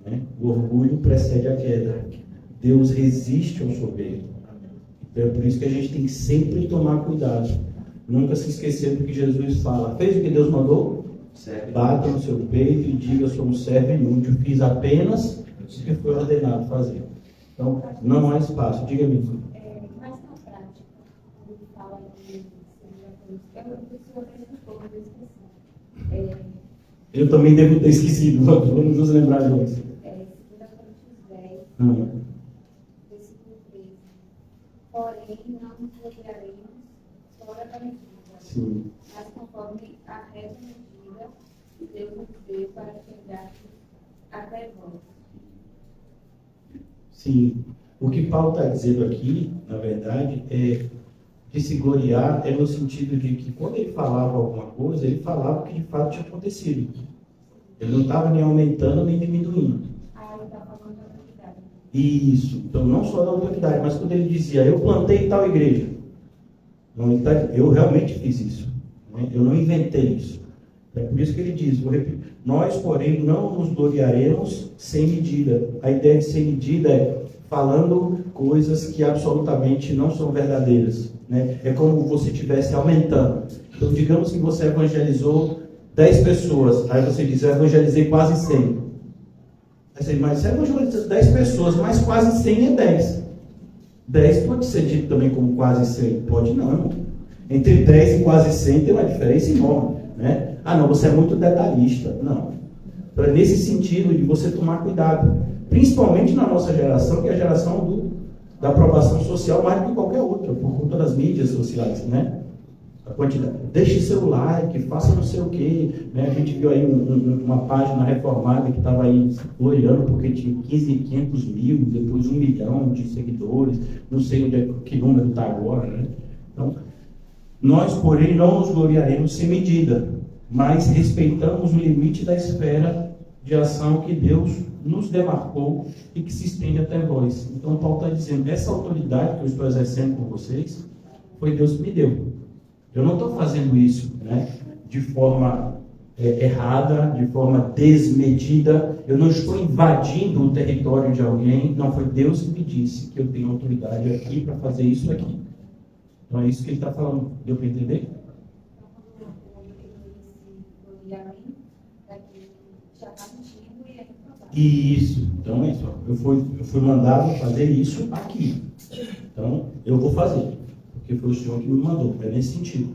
Né? O orgulho precede a queda. Deus resiste ao soberbo. Então é por isso que a gente tem que sempre tomar cuidado. Nunca se esquecer do que Jesus fala. Fez o que Deus mandou? Bata no seu peito e diga: sou um servo inútil, fiz apenas o que foi ordenado fazer. Então, não há espaço. Diga-me. Mais na prática, ele fala que eu também devo ter esquecido. Vamos nos lembrar juntos. 2 Coríntios 10, versículo 13. porém, não nos rodearemos fora da medida, Sim. mas conforme a reta medida que Deus nos deu para chegar até vós. Sim. O que Paulo está dizendo aqui, na verdade, é de se gloriar, é no sentido de que quando ele falava alguma coisa, ele falava o que de fato tinha acontecido. Ele não estava nem aumentando nem diminuindo. Ah, ele está falando da autoridade. Isso. Então, não só da autoridade, mas quando ele dizia, eu plantei tal igreja. Não, eu realmente fiz isso. Né? Eu não inventei isso. É por isso que ele diz, vou repetir, nós, porém, não nos gloriaremos sem medida. A ideia de sem medida é falando coisas que absolutamente não são verdadeiras. Né? É como você estivesse aumentando. Então, digamos que você evangelizou 10 pessoas, aí você diz, eu evangelizei quase 100. Aí você diz, mas você evangelizou 10 pessoas, mas quase 100 é 10. 10 pode ser dito também como quase 100? Pode não. Entre 10 e quase 100 tem uma diferença enorme. Né? Ah, não, você é muito detalhista. Não. Então, é nesse sentido de você tomar cuidado. Principalmente na nossa geração, que é a geração da aprovação social mais do que qualquer outra, por conta das mídias sociais, né? A quantidade. Deixe seu like, faça não sei o quê. Né? A gente viu aí uma página reformada que estava aí gloriando porque tinha 500 mil, depois 1 milhão de seguidores. Não sei onde que número está agora, né? Então, nós, porém, não nos gloriaremos sem medida, mas respeitamos o limite da esfera de ação que Deus nos demarcou e que se estende até vós. Então, Paulo está dizendo, essa autoridade que eu estou exercendo com vocês, foi Deus que me deu. Eu não estou fazendo isso, né, de forma errada, de forma desmedida. Eu não estou invadindo o território de alguém. Não, foi Deus que me disse que eu tenho autoridade aqui para fazer isso aqui. Então é isso que ele está falando. Deu para entender? Isso. Então é isso. Eu fui mandado fazer isso aqui. Então eu vou fazer. Porque foi o Senhor que me mandou. É nesse sentido.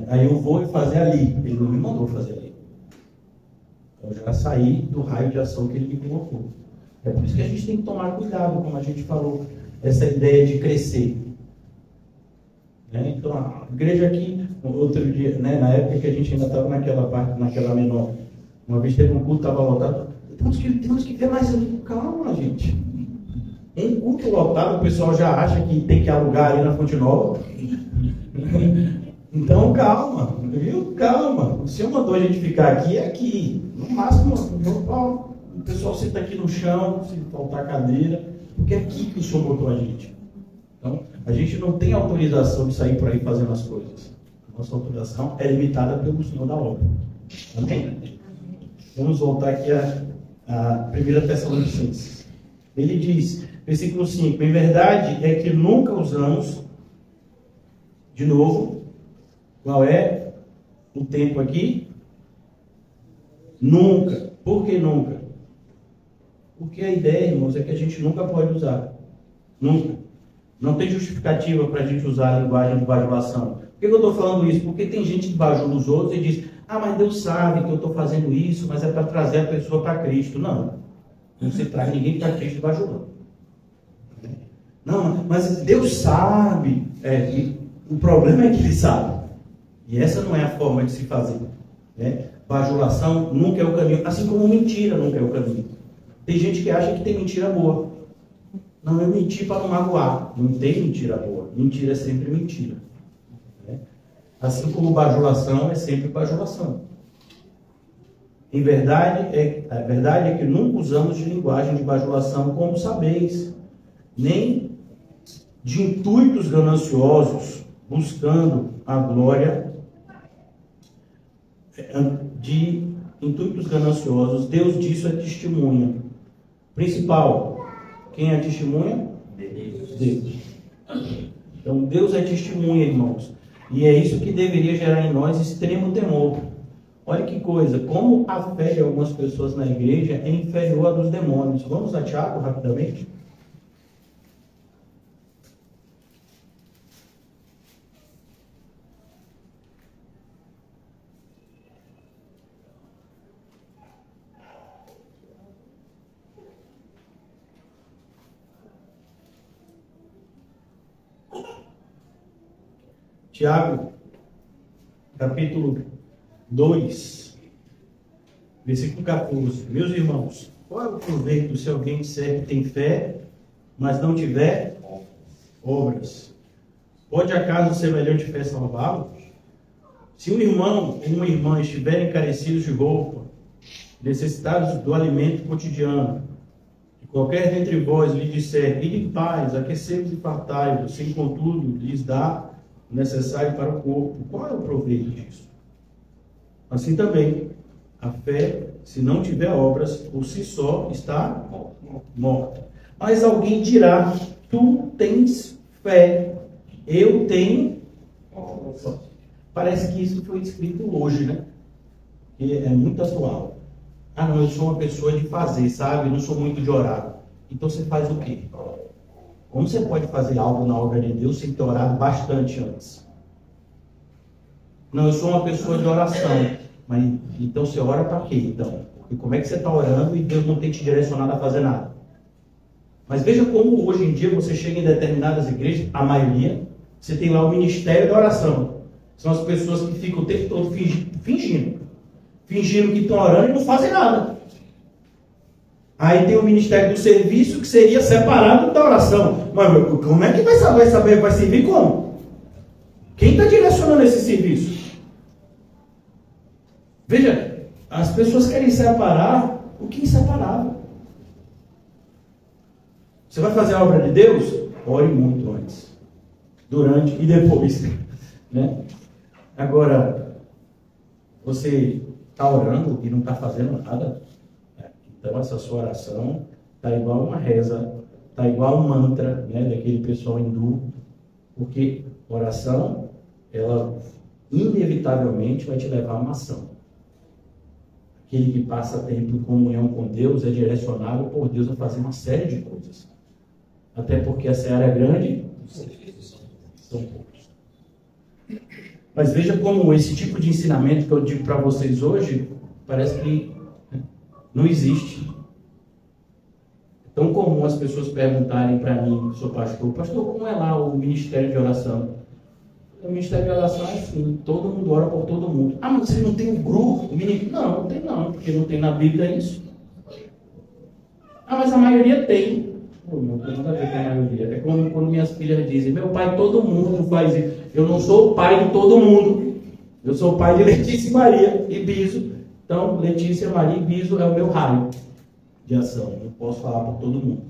Aí eu vou fazer ali. Ele não me mandou fazer ali. Eu já saí do raio de ação que ele me colocou. É por isso que a gente tem que tomar cuidado, como a gente falou. Essa ideia de crescer. Então, a igreja aqui, outro dia, né, na época que a gente ainda estava naquela menor, uma vez teve um culto, estava lotado, temos que ver mais ali. Calma, gente. Um culto lotado, o pessoal já acha que tem que alugar ali na Fonte Nova. Então, calma, viu? Calma. O Senhor mandou a gente ficar aqui, é aqui. No máximo, o pessoal senta aqui no chão, se faltar cadeira, porque é aqui que o Senhor botou a gente. Então, a gente não tem autorização de sair por aí fazendo as coisas. Nossa autorização é limitada pelo Senhor da obra. Amém? Vamos voltar aqui a 1 Tessalonicenses. Ele diz, versículo 5, em verdade é que nunca usamos, de novo, qual é o tempo aqui? Nunca. Por que nunca? Porque a ideia, irmãos, é que a gente nunca pode usar. Nunca. Não tem justificativa para a gente usar a linguagem de bajulação. Por que eu estou falando isso? Porque tem gente que bajula os outros e diz, mas Deus sabe que eu estou fazendo isso, mas é para trazer a pessoa para Cristo. Não. Não se traz ninguém para Cristo bajulando. Não, mas Deus sabe. O problema é que Ele sabe. E essa não é a forma de se fazer. Né? Bajulação nunca é o caminho. Assim como mentira nunca é o caminho. Tem gente que acha que tem mentira boa. Não, eu menti para não magoar. Não tem mentira boa. Mentira é sempre mentira. Né? Assim como bajulação é sempre bajulação. A verdade é que nunca usamos de linguagem de bajulação, como sabeis, nem de intuitos gananciosos, buscando a glória, de intuitos gananciosos. Deus disso é testemunha. Principal, quem é testemunha? Deus. Então Deus é testemunha, irmãos. E é isso que deveria gerar em nós extremo temor. Olha que coisa, como a fé de algumas pessoas na igreja é inferior à dos demônios. Vamos a Tiago rapidamente? Tiago, capítulo 2, versículo 14. Meus irmãos, qual é o proveito se alguém disser que tem fé, mas não tiver obras? Pode acaso semelhante fé salvá-lo? Se um irmão ou uma irmã estiverem carecidos de roupa, necessitados do alimento cotidiano, e qualquer dentre vós lhe disser, ide em paz, aquecei-vos e fartai-vos, sem contudo lhes dá o necessário para o corpo, qual é o proveito disso? Assim também, a fé, se não tiver obras, por si só está morta. Mas alguém dirá, tu tens fé, eu tenho obras. Parece que isso foi escrito hoje, né? E é muito atual. Ah, não, eu sou uma pessoa de fazer, sabe? Eu não sou muito de orar. Então você faz o quê? Como você pode fazer algo na obra de Deus sem ter orado bastante antes? Não, eu sou uma pessoa de oração. Mas então você ora para quê, então? E como é que você está orando e Deus não tem te direcionado a fazer nada? Mas veja como hoje em dia você chega em determinadas igrejas, a maioria, você tem lá o ministério da oração. São as pessoas que ficam o tempo todo fingindo que estão orando e não fazem nada. Aí tem o ministério do serviço, que seria separado da oração. Mas como é que vai saber? Vai servir como? Quem está direcionando esse serviço? Veja, as pessoas querem separar o que é inseparável. Você vai fazer a obra de Deus? Ore muito antes, durante e depois. Né? Agora, você está orando e não está fazendo nada? Então essa sua oração está igual uma reza, está igual um mantra, né, daquele pessoal hindu, porque oração, ela inevitavelmente vai te levar a uma ação. Aquele que passa tempo em comunhão com Deus é direcionado por Deus a fazer uma série de coisas. Até porque a seara é grande, são poucos. Mas veja como esse tipo de ensinamento que eu digo para vocês hoje, parece que não existe. É tão comum as pessoas perguntarem para mim, sou pastor, como é lá o ministério de oração? O ministério de oração é assim, todo mundo ora por todo mundo. Ah, mas você não tem um grupo? Não, não tem não, porque não tem na Bíblia isso. Ah, mas a maioria tem. Não tem nada a ver com a maioria. É como quando minhas filhas dizem, meu pai, todo mundo faz isso. Eu não sou o pai de todo mundo. Eu sou o pai de Letícia, Maria e Biso. Então, Letícia, Maria e Biso é o meu raio de ação. Não posso falar por todo mundo,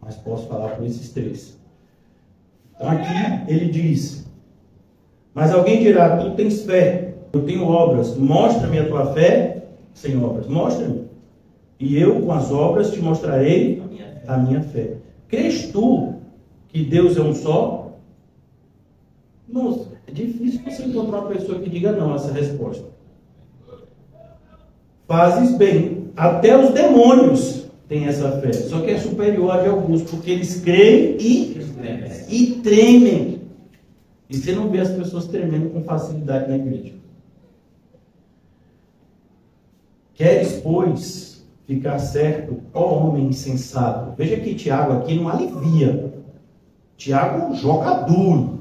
mas posso falar por esses três. Então, aqui ele diz, mas alguém dirá, tu tens fé, eu tenho obras. Mostra-me a tua fé sem obras. Mostra-me. E eu, com as obras, te mostrarei a minha fé. Crês tu que Deus é um só? Nossa, é difícil você encontrar uma pessoa que diga não a essa resposta. Fazes bem. Até os demônios têm essa fé. Só que é superior a de alguns, porque eles creem e tremem. E você não vê as pessoas tremendo com facilidade na igreja. Queres, pois, ficar certo, ó homem insensato. Veja que Tiago aqui não alivia. Tiago joga duro.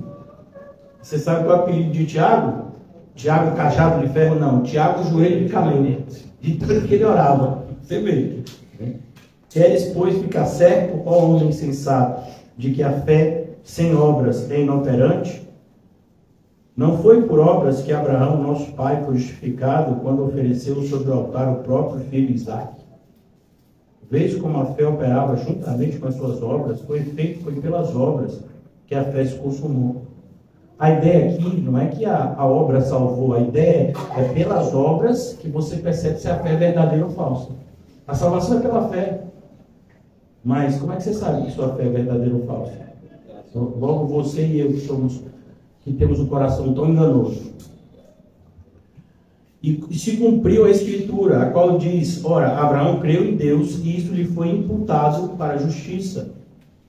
Você sabe qual é o apelido de Tiago? Tiago cajado de ferro? Não. Tiago joelho de camelo. De tanto que ele orava. Você vê. Queres, pois, ficar certo, ó homem insensato, de que a fé sem obras é inoperante? Não foi por obras que Abraão, nosso pai, foi justificado quando ofereceu sobre o altar o próprio filho Isaque? Vês como a fé operava juntamente com as suas obras? Foi pelas obras que a fé se consumou. A ideia aqui não é que a obra salvou, a ideia é pelas obras que você percebe se a fé é verdadeira ou falsa. A salvação é pela fé. Mas como é que você sabe que sua fé é verdadeira ou falsa? Logo você e eu que temos um coração tão enganoso. E se cumpriu a escritura, a qual diz, ora, Abraão creu em Deus e isso lhe foi imputado para a justiça.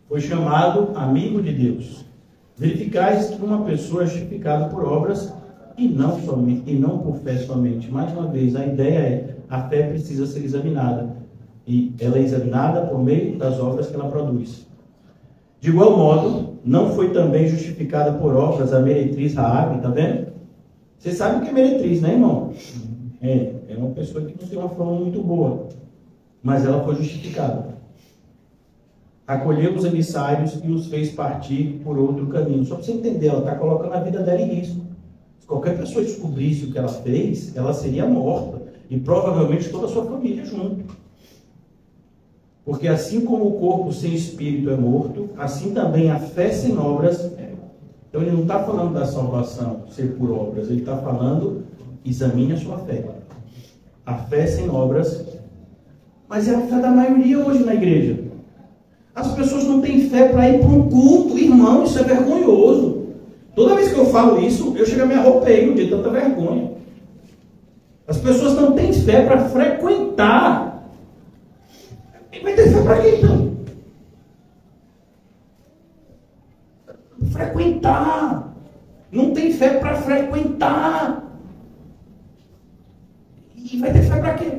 Foi chamado amigo de Deus. Verificais que uma pessoa é justificada por obras e não por fé somente. Mais uma vez, a ideia é, a fé precisa ser examinada. E ela é examinada por meio das obras que ela produz. De igual modo, não foi também justificada por obras a meretriz Raabe, tá vendo? Você sabe o que é meretriz, né, irmão? É uma pessoa que não tem uma fama muito boa, mas ela foi justificada. Acolheu os emissários e os fez partir por outro caminho. Só para você entender, ela está colocando a vida dela em risco. Se qualquer pessoa descobrisse o que ela fez, ela seria morta. E provavelmente toda a sua família junto. Porque assim como o corpo sem espírito é morto, assim também a fé sem obras é. Então ele não está falando da salvação ser por obras, ele está falando, examine a sua fé. A fé sem obras, mas é a fé da maioria hoje na igreja. As pessoas não têm fé para ir para um culto, irmão, isso é vergonhoso. Toda vez que eu falo isso, eu chego a me arropeio de tanta vergonha. As pessoas não têm fé para frequentar. E vai ter fé para quê então? Frequentar. Não tem fé para frequentar. E vai ter fé para quê?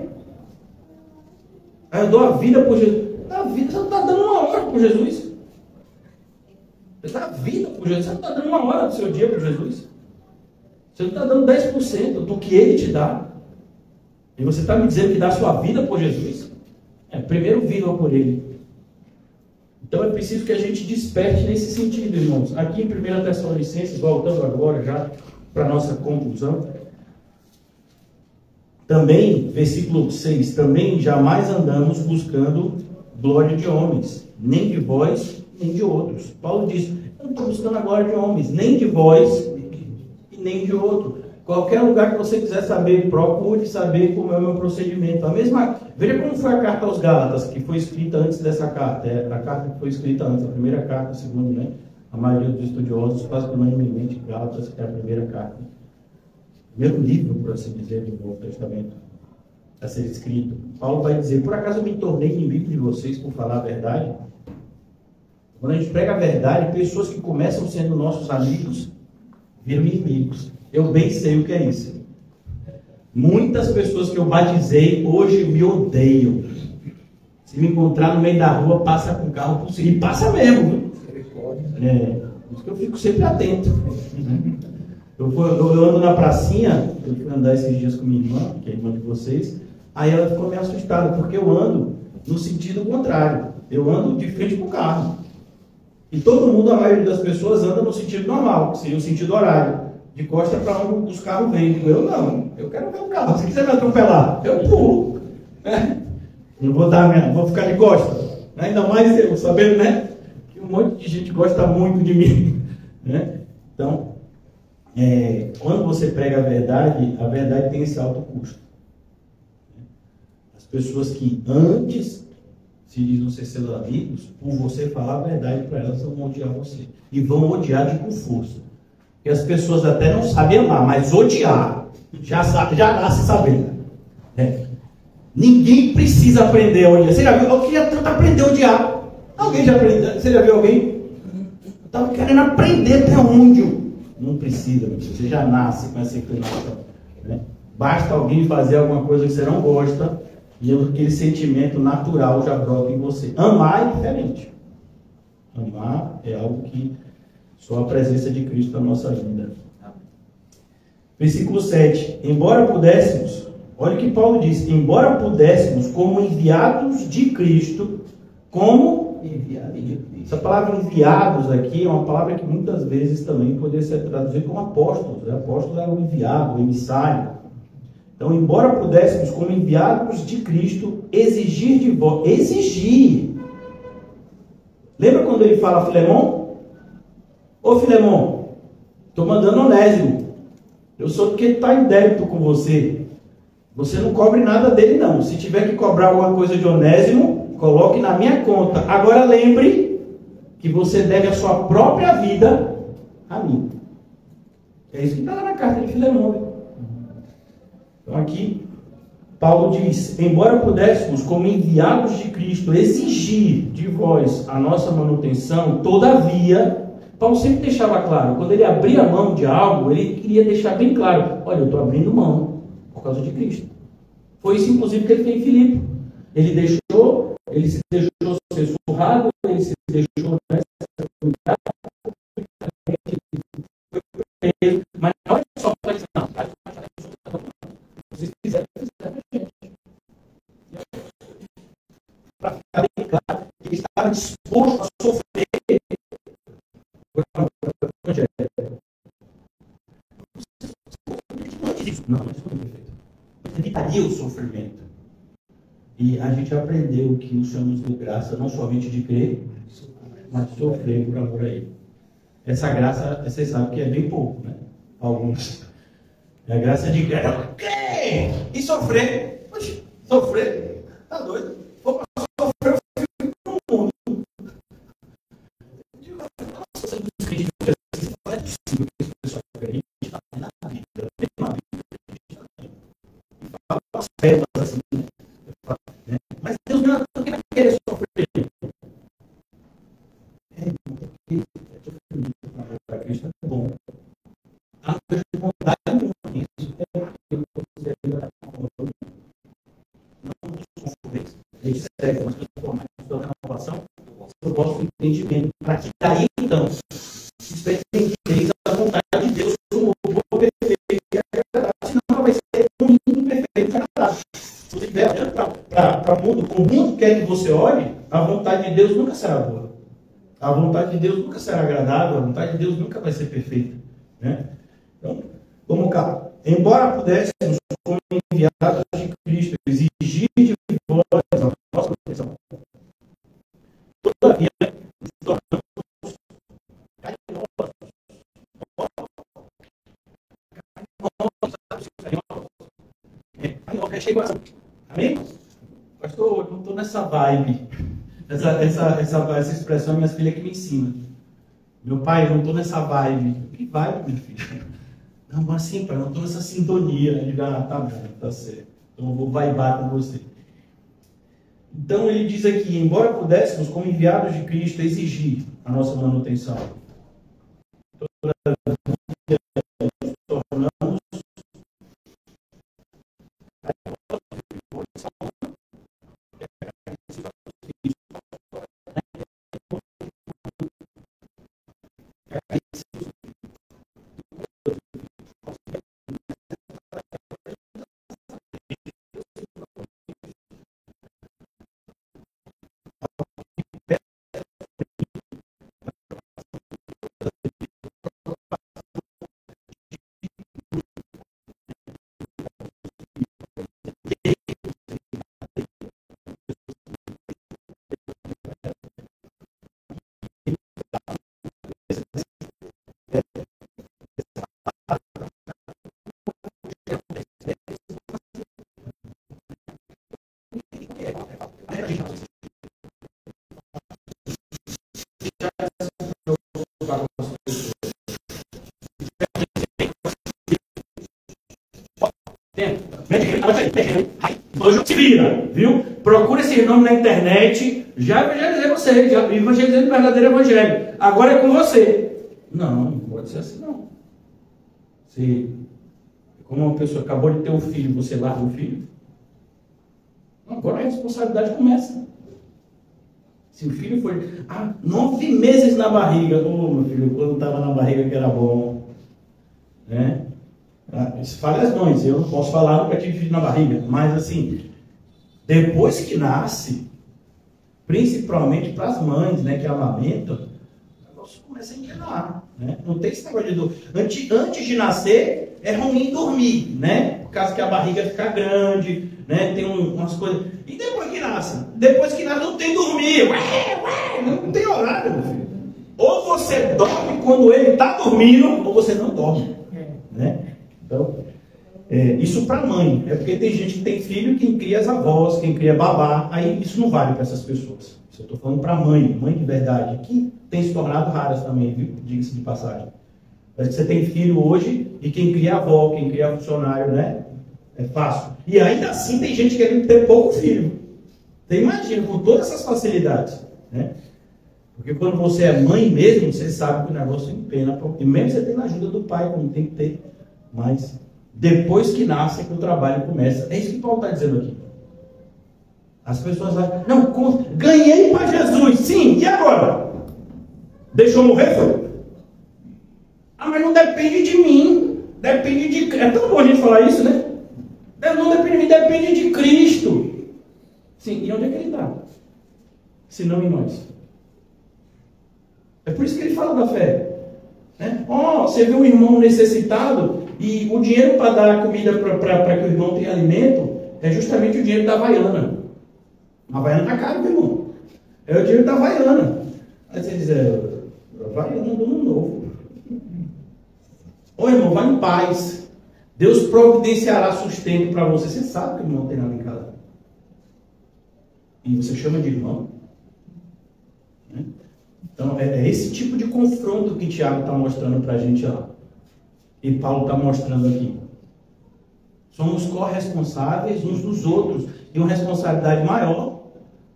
Aí eu dou a vida por Jesus. A vida, você não está dando uma hora por Jesus. Você dá a vida por Jesus. Você não está dando uma hora do seu dia por Jesus. Você não está dando 10% do que Ele te dá. E você está me dizendo que dá a sua vida por Jesus? Primeiro viva por Ele. Então é preciso que a gente desperte nesse sentido, irmãos. Aqui em 1 Tessalonicenses, voltando agora já para a nossa conclusão. Também, versículo 6, também jamais andamos buscando glória de homens, nem de vós, nem de outros. Paulo diz, eu não estou buscando a glória de homens, nem de vós e nem de outro. Qualquer lugar que você quiser saber, procure saber como é o meu procedimento. Veja como foi a carta aos Gálatas, que foi escrita antes dessa carta. A carta que foi escrita antes, a primeira carta, a segunda, né? A maioria dos estudiosos faz unanimemente Gálatas, que é a primeira carta. Primeiro livro, por assim dizer, do Novo Testamento a ser escrito. Paulo vai dizer, por acaso eu me tornei inimigo de vocês por falar a verdade? Quando a gente prega a verdade, pessoas que começam sendo nossos amigos viram inimigos. Eu bem sei o que é isso. Muitas pessoas que eu batizei hoje me odeiam. Se me encontrar no meio da rua, passa com o carro por cima. E passa mesmo, viu? Por isso que eu fico sempre atento. Eu ando na pracinha, eu fui andar esses dias com minha irmã, que é a irmã de vocês, aí ela ficou meio assustada, porque eu ando no sentido contrário. Eu ando de frente para o carro. E todo mundo, a maioria das pessoas, anda no sentido normal, que seria o sentido horário. De costa para onde os carros vêm. Eu não, eu quero ver o carro. Se quiser me atropelar, eu pulo. Não vou ficar de costa. Ainda mais eu, sabendo, né? Que um monte de gente gosta muito de mim. Então, quando você prega a verdade tem esse alto custo. As pessoas que antes se dizem ser seus amigos, por você falar a verdade para elas, vão odiar você. E vão odiar com força. Porque as pessoas até não sabem amar, mas odiar, já nasce sabendo. Ninguém precisa aprender a odiar. Você já viu? Eu queria tanto aprender a odiar. Alguém já aprendeu? Você já viu alguém? Estava querendo aprender até onde? Não precisa, você já nasce com essa inclinação. Basta alguém fazer alguma coisa que você não gosta e aquele sentimento natural já brota em você. Amar é diferente. Amar é algo que só a presença de Cristo na nossa vida. Versículo 7. Embora pudéssemos, olha o que Paulo diz, embora pudéssemos, como enviados de Cristo, como enviados de Cristo. Essa palavra enviados aqui é uma palavra que muitas vezes também poderia ser traduzida como apóstolos. Apóstolos é o enviado, o emissário. Então, embora pudéssemos, como enviados de Cristo, exigir de vós. Exigir. Lembra quando ele fala a Filemon? Ô Filemon, estou mandando Onésimo. Eu sou porque está em débito com você. Você não cobre nada dele, não. Se tiver que cobrar alguma coisa de Onésimo, coloque na minha conta. Agora lembre que você deve a sua própria vida a mim. É isso que está lá na carta de Filemon. Então aqui, Paulo diz, embora pudéssemos, como enviados de Cristo, exigir de vós a nossa manutenção, todavia, Paulo sempre deixava claro, quando ele abria mão de algo, ele queria deixar bem claro, olha, eu estou abrindo mão por causa de Cristo. Foi isso, inclusive, que ele fez em Filipe. Ele se deixou ser surrado, ele se deixou Não é perfeito. Evitaria o sofrimento. E a gente aprendeu que o Senhor nos deu graça não somente de crer, mas de sofrer por amor a Ele. Essa graça, vocês sabem que é bem pouco, né? Alguns. É a graça de crer e sofrer. Poxa, sofrer? Tá doido? Vou sofrer, eu fico no mundo. Nossa, não é possível que esse pessoal crente está na vida, na vida. Fala as pérolas assim, né? Mas Deus não vai querer sofrer. Para Cristo é bom. A coisa de vontade isso é porque você não sofrer. Ele segue, mas por mais que a renovação, eu gosto do entendimento. Para que daí, então, experimenteis a vontade de Deus como boa, perfeita e agradável. Senão vai ser ruim, imperfeito e agradável. Se você estiver olhando para o mundo, como o mundo quer que você olhe, a vontade de Deus nunca será boa. A vontade de Deus nunca será agradável, a vontade de Deus nunca vai ser perfeita. Né? Então, vamos cá. Embora pudéssemos, como enviados de Cristo, exigir de vós a nossa proteção, todavia, nos tornamos carinhosos. Amém? Pastor, eu não estou nessa vibe. Essa expressão minhas filhas que me ensinam. Meu pai, eu não estou nessa vibe. Que vibe, meu filho? Não, mas assim, pai, eu não estou nessa sintonia. Eu digo, tá bom, tá certo. Então eu vou vibar com você. Então ele diz aqui, embora pudéssemos, como enviados de Cristo, exigir a nossa manutenção. Nos tornamos hoje se vira, viu? Procura esse nome na internet. Já evangelizei você, já evangelizei o verdadeiro evangelho. Agora é com você. Não pode ser assim, não. Se, como uma pessoa acabou de ter um filho, você larga o filho. Agora a responsabilidade começa. Se o filho for 9 meses na barriga, meu filho, quando estava na barriga que era bom, né? Fale as mães, eu não posso falar, nunca tive filho na barriga, mas assim, depois que nasce, principalmente para as mães, né, que amamentam, o negócio começa a engrenar, né? Não tem esse negócio de dor. Antes de nascer, é ruim dormir, né? Por causa que a barriga fica grande, né? Tem umas coisas. E depois que nasce? Depois que nasce, não tem dormir, não tem horário, meu filho. Ou você dorme quando ele está dormindo, ou você não dorme, né? Então, isso para mãe. É porque tem gente que tem filho, quem cria as avós, quem cria babá. Aí isso não vale para essas pessoas. Isso eu estou falando para mãe de verdade, que tem se tornado raras também, viu? Diga-se de passagem. Parece que você tem filho hoje e quem cria avó, quem cria funcionário, né? É fácil. E ainda assim tem gente querendo ter pouco filho. Você imagina, com todas essas facilidades, né? Porque quando você é mãe mesmo, você sabe que o negócio empena. E mesmo você tendo a ajuda do pai, como tem que ter. Mas depois que nasce, que o trabalho começa. É isso que Paulo está dizendo aqui. As pessoas vão, não, ganhei para Jesus, sim, e agora? Deixou morrer, foi? Mas não depende de mim, depende de... É tão bom a gente falar isso, né? Não depende de mim, depende de Cristo. Sim, e onde é que ele está? Se não em nós. É por isso que ele fala da fé. Né? Você viu um irmão necessitado, E o dinheiro para dar comida para que o irmão tenha alimento é justamente o dinheiro da Havaiana. A Havaiana está caro, meu irmão. É o dinheiro da Havaiana. Aí você diz, Havaiana do Ano Novo. Ô irmão, vai em paz. Deus providenciará sustento para você. Você sabe que o irmão tem nada em casa. E você chama de irmão. Né? Então, é esse tipo de confronto que Tiago está mostrando para a gente lá. E Paulo está mostrando aqui. Somos corresponsáveis uns dos outros. E uma responsabilidade maior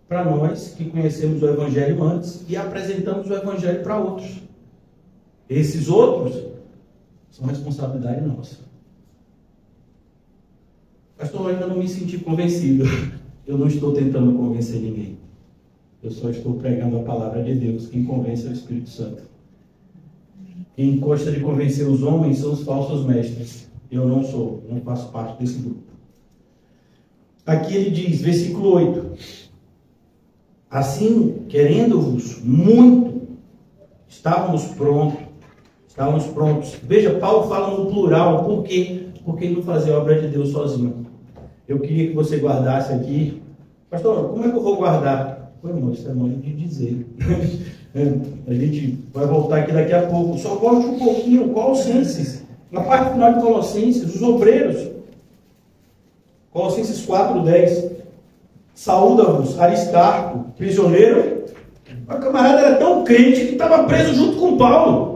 para nós que conhecemos o Evangelho antes e apresentamos o Evangelho para outros. Esses outros são responsabilidade nossa. Pastor, eu ainda não me senti convencido. Eu não estou tentando convencer ninguém. Eu só estou pregando a palavra de Deus. Quem convence é o Espírito Santo. Quem gosta de convencer os homens são os falsos mestres. Eu não sou, não faço parte desse grupo. Aqui ele diz, versículo 8. Assim, querendo-vos muito, estávamos prontos. Veja, Paulo fala no plural. Por quê? Porque ele não fazia a obra de Deus sozinho. Eu queria que você guardasse aqui. Pastor, como é que eu vou guardar? Pô, irmão, isso é modo de dizer. A gente vai voltar aqui daqui a pouco. Só volte um pouquinho. Colossenses. Na parte final de Colossenses, os obreiros. Colossenses 4:10. Saúda-vos, Aristarco, prisioneiro. O camarada era tão crente que estava preso junto com Paulo.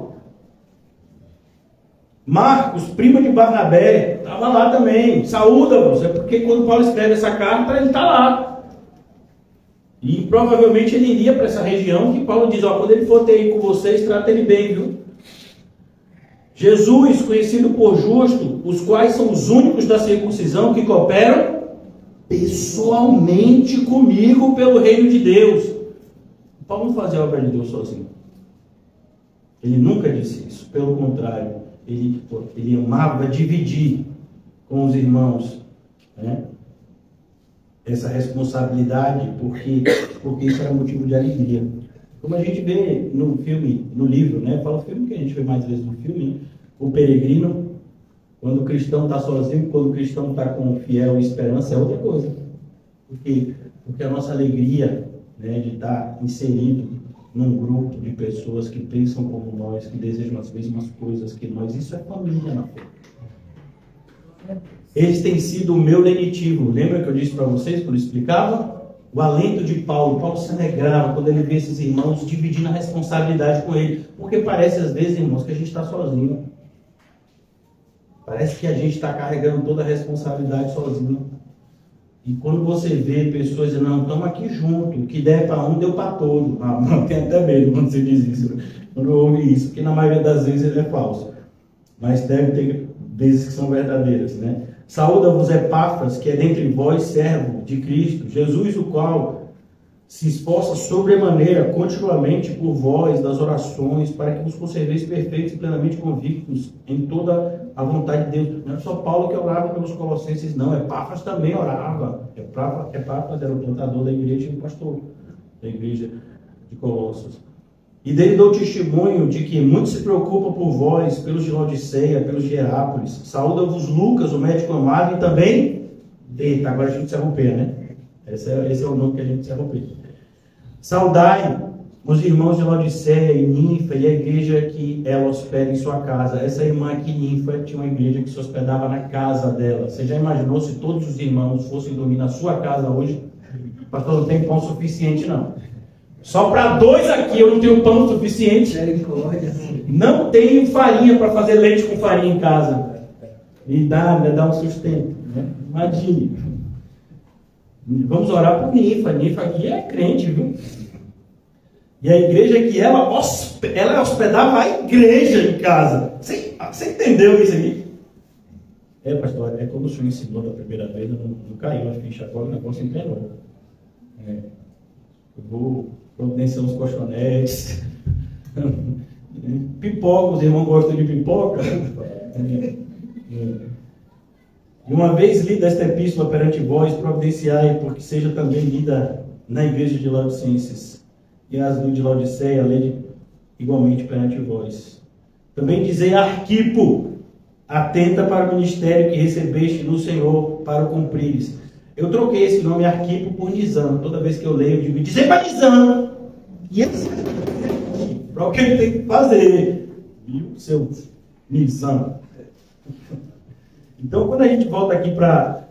Marcos, primo de Barnabé, estava lá também. Saúda-vos. É porque quando Paulo escreve essa carta, ele está lá. E provavelmente ele iria para essa região que Paulo diz, quando ele for ter aí com vocês, trata ele bem, viu? Jesus, conhecido por justo, os quais são os únicos da circuncisão que cooperam pessoalmente comigo pelo reino de Deus. Paulo não fazia a obra de Deus sozinho. Ele nunca disse isso. Pelo contrário, ele amava dividir com os irmãos, né, essa responsabilidade, porque isso era motivo de alegria. Como a gente vê no filme, no livro, né? Fala o filme que a gente vê mais vezes no filme, né? O Peregrino, quando o cristão está sozinho, quando o cristão está com fiel e esperança, é outra coisa. Porque a nossa alegria, né, de estar inserido num grupo de pessoas que pensam como nós, que desejam as mesmas coisas que nós, isso é família na fé. Eles têm sido o meu lenitivo. Lembra que eu disse para vocês, quando eu explicava? O alento de Paulo. Paulo se alegrava quando ele vê esses irmãos dividindo a responsabilidade com ele. Porque parece às vezes, irmãos, que a gente está sozinho. Parece que a gente está carregando toda a responsabilidade sozinho. E quando você vê pessoas dizendo, não, estamos aqui junto, o que der para um, deu para todo. Tem até medo quando você diz isso. Quando eu ouvi isso, porque na maioria das vezes ele é falso. Mas deve ter vezes que são verdadeiras, né? Saúda-vos Epáfras, que é dentre vós servo de Cristo, Jesus, o qual se esforça sobremaneira continuamente por vós das orações, para que vos conserveis perfeitos e plenamente convictos em toda a vontade de Deus. Não é só Paulo que orava pelos colossenses, não. Epáfras também orava. Epáfras era o plantador da igreja e o pastor da igreja de Colossos. E dele dou testemunho de que muito se preocupa por vós, pelos de Laodiceia, pelos de Hierápolis. Saúda-vos Lucas, o médico amado, e também... Eita, agora a gente se romper, né? Esse é o nome que a gente se romper. Saudai os irmãos de Laodiceia e Ninfa e a igreja que ela hospeda em sua casa. Essa irmã aqui, Ninfa, tinha uma igreja que se hospedava na casa dela. Você já imaginou se todos os irmãos fossem dormir na sua casa hoje? Pastor, não tem pão suficiente, não. Só para 2 aqui eu não tenho pão suficiente. Não tenho farinha para fazer leite com farinha em casa. E dá um sustento, né? Imagine. Vamos orar por Ninfa. Ninfa aqui é crente, viu? E a igreja que ela hospedava a igreja em casa. Você entendeu isso aqui? Pastor, quando o senhor ensinou da primeira vez, não caiu a ficha, agora o negócio entrou. Eu vou providenciar uns colchonetes. Pipoca, os irmãos gostam de pipoca. E uma vez lida esta epístola perante vós, providenciai, porque seja também lida na igreja de Laodicenses. E as de Laodiceia, lede igualmente perante vós. Também dizei a Arquipo, Atenta para o ministério que recebeste do Senhor para o cumprires. Eu troquei esse nome Arquipo por Nizam. Toda vez que eu leio, eu digo, dizer para Nizam. E ele sabe para o que ele tem que fazer. Viu, seu Nizam? Então, quando a gente volta aqui para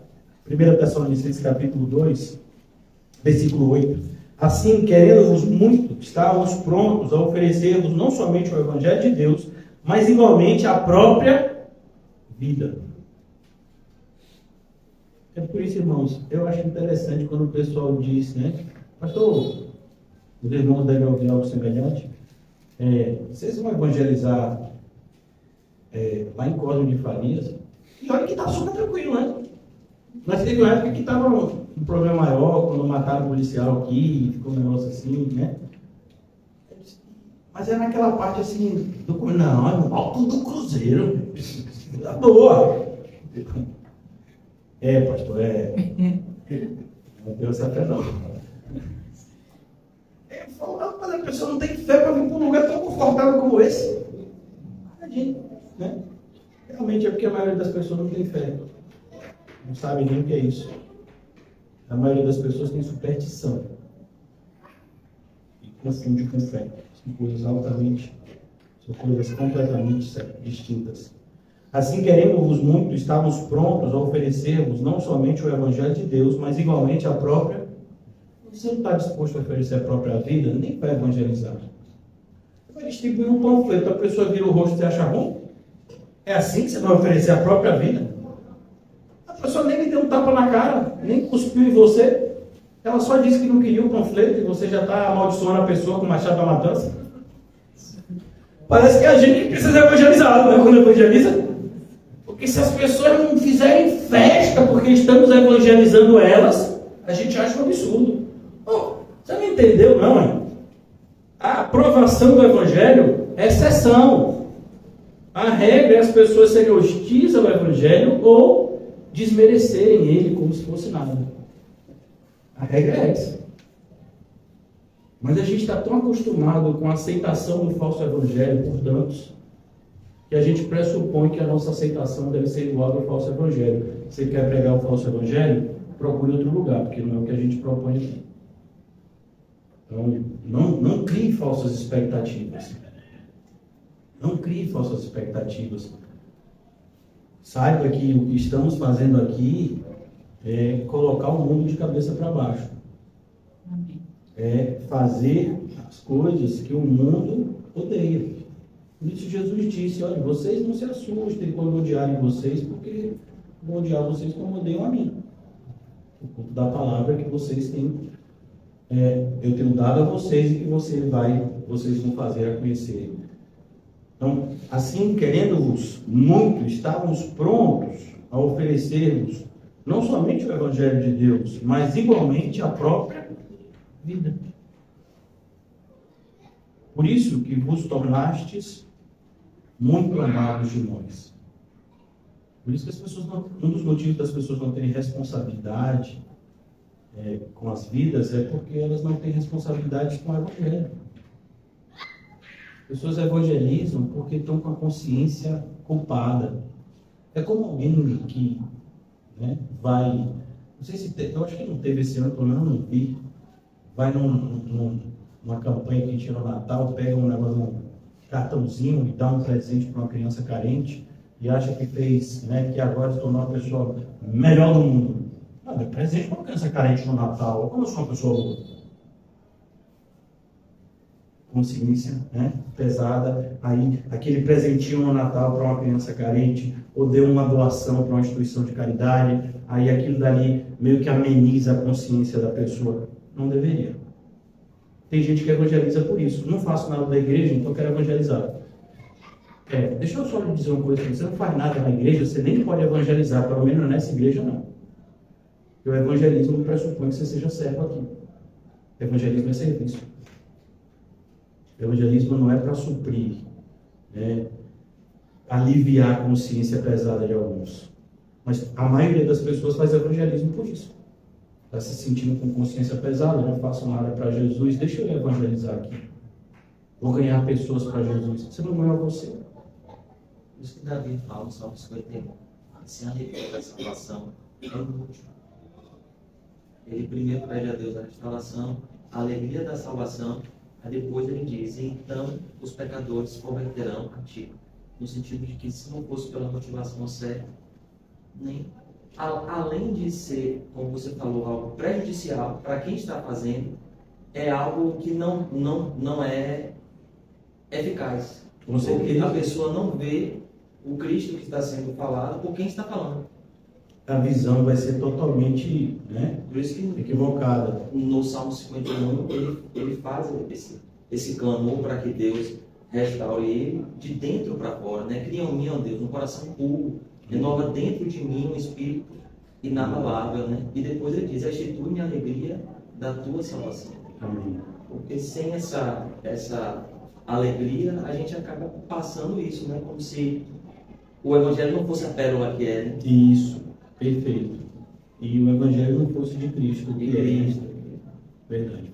1 Tessalonicenses capítulo 2, versículo 8. Assim, querendo-vos muito, estávamos prontos a oferecer-vos não somente o Evangelho de Deus, mas igualmente a própria vida. É por isso, irmãos, eu acho interessante quando o pessoal diz, né? Pastor, os irmãos devem ouvir algo semelhante. Vocês vão evangelizar lá em Cosme de Farias, e olha que está super tranquilo, né? Mas teve uma época que estava um problema maior, quando mataram o policial aqui, ficou um negócio assim, né? Mas é naquela parte assim, não, é no alto do cruzeiro. Tá boa. Pastor, não deu essa fé não. Mas a pessoa não tem fé para vir para um lugar tão confortável como esse. Né? Realmente é porque a maioria das pessoas não tem fé. Não sabe nem o que é isso. A maioria das pessoas tem superstição. E confunde com fé. São coisas completamente distintas. Assim, queremos-vos muito, estávamos prontos a oferecer-vos não somente o Evangelho de Deus, mas igualmente a própria. Você não está disposto a oferecer a própria vida, nem vai evangelizar. Você vai distribuir um panfleto, a pessoa vira o rosto e você acha bom? É assim que você vai oferecer a própria vida? A pessoa nem lhe deu um tapa na cara, nem cuspiu em você. Ela só disse que não queria o panfleto e você já está amaldiçoando a pessoa com o machado da matança. Parece que é a gente que precisa evangelizar, né? Quando evangeliza. Porque se as pessoas não fizerem festa porque estamos evangelizando elas, a gente acha um absurdo. Você não entendeu, não, hein? A aprovação do evangelho é exceção. A regra é as pessoas serem hostis ao evangelho ou desmerecerem ele como se fosse nada. A regra é essa. Mas a gente está tão acostumado com a aceitação do falso evangelho por tantos, que a gente pressupõe que a nossa aceitação deve ser igual ao falso evangelho. Você quer pregar o falso evangelho? Procure outro lugar, porque não é o que a gente propõe aqui. Então, não crie falsas expectativas. Não crie falsas expectativas. Saiba que o que estamos fazendo aqui é colocar o mundo de cabeça para baixo. É fazer as coisas que o mundo odeia. Por isso Jesus disse, olha, vocês não se assustem quando odiarem vocês, porque vão odiar vocês como odeiam a mim. O culto da palavra que vocês têm, eu tenho dado a vocês e que vocês vão fazer a conhecer. Então, assim, querendo-vos muito, estávamos prontos a oferecer-vos não somente o Evangelho de Deus, mas igualmente a própria vida. Por isso que vos tornastes muito amados de nós. Por isso que as pessoas um dos motivos das pessoas não terem responsabilidade com as vidas é porque elas não têm responsabilidade com o Evangelho. As pessoas evangelizam porque estão com a consciência culpada. É como alguém que vai... Não sei se eu acho que não teve esse ano, pelo menos não vi. Vai numa campanha que a gente tinha no Natal, pega um cartãozinho e dá um presente para uma criança carente e acha que fez, que agora se tornou a pessoa melhor do mundo. Não, é presente para uma criança carente no Natal. Como eu sou uma pessoa boa? Consciência pesada, aí aquele presentinho no Natal para uma criança carente, ou deu uma doação para uma instituição de caridade, aí aquilo dali meio que ameniza a consciência da pessoa. Não deveria. Tem gente que evangeliza por isso. Não faço nada da igreja, então quero evangelizar. Deixa eu só lhe dizer uma coisa, você não faz nada na igreja, você nem pode evangelizar, pelo menos nessa igreja não. Porque o evangelismo pressupõe que você seja servo aqui. O evangelismo é serviço. O evangelismo não é para suprir, aliviar a consciência pesada de alguns. Mas a maioria das pessoas faz evangelismo por isso. Está se sentindo com consciência pesada, não faço nada para Jesus, deixa eu evangelizar aqui. Vou ganhar pessoas para Jesus. Você não ganhou você. Por isso que Davi fala no Salmo 51, sem a alegria da salvação é inútil. Ele primeiro pede a Deus a restauração, a alegria da salvação, aí depois ele diz, então os pecadores se converterão a ti. No sentido de que se não fosse pela motivação certa, além de ser, como você falou, algo prejudicial para quem está fazendo, é algo que não é eficaz. Porque a pessoa não vê o Cristo que está sendo falado por quem está falando. A visão vai ser totalmente, Por isso que equivocada. No Salmo 51 ele faz esse clamor para que Deus restaure ele de dentro para fora, Cria em mim, ó Deus, um coração puro, renova dentro de mim um espírito inabalável, E depois ele diz, restitui-me a alegria da tua salvação. Amém. Porque sem essa alegria, a gente acaba passando isso, Como se o Evangelho não fosse a pérola que é, Isso, perfeito. E o Evangelho não fosse de Cristo, que é Cristo. Verdade.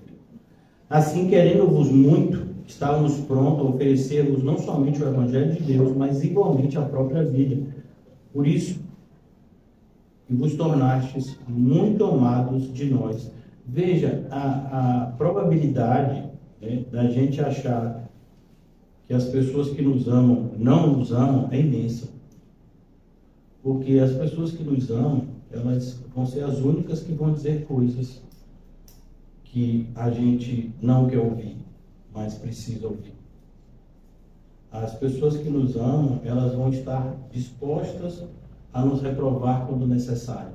Assim, querendo-vos muito, estávamos prontos a oferecer-vos não somente o Evangelho de Deus, mas igualmente a própria vida. Por isso, que vos tornastes muito amados de nós. Veja, a probabilidade da gente achar que as pessoas que nos amam não nos amam é imensa. Porque as pessoas que nos amam, elas vão ser as únicas que vão dizer coisas que a gente não quer ouvir, mas precisa ouvir. As pessoas que nos amam, elas vão estar dispostas a nos reprovar quando necessário.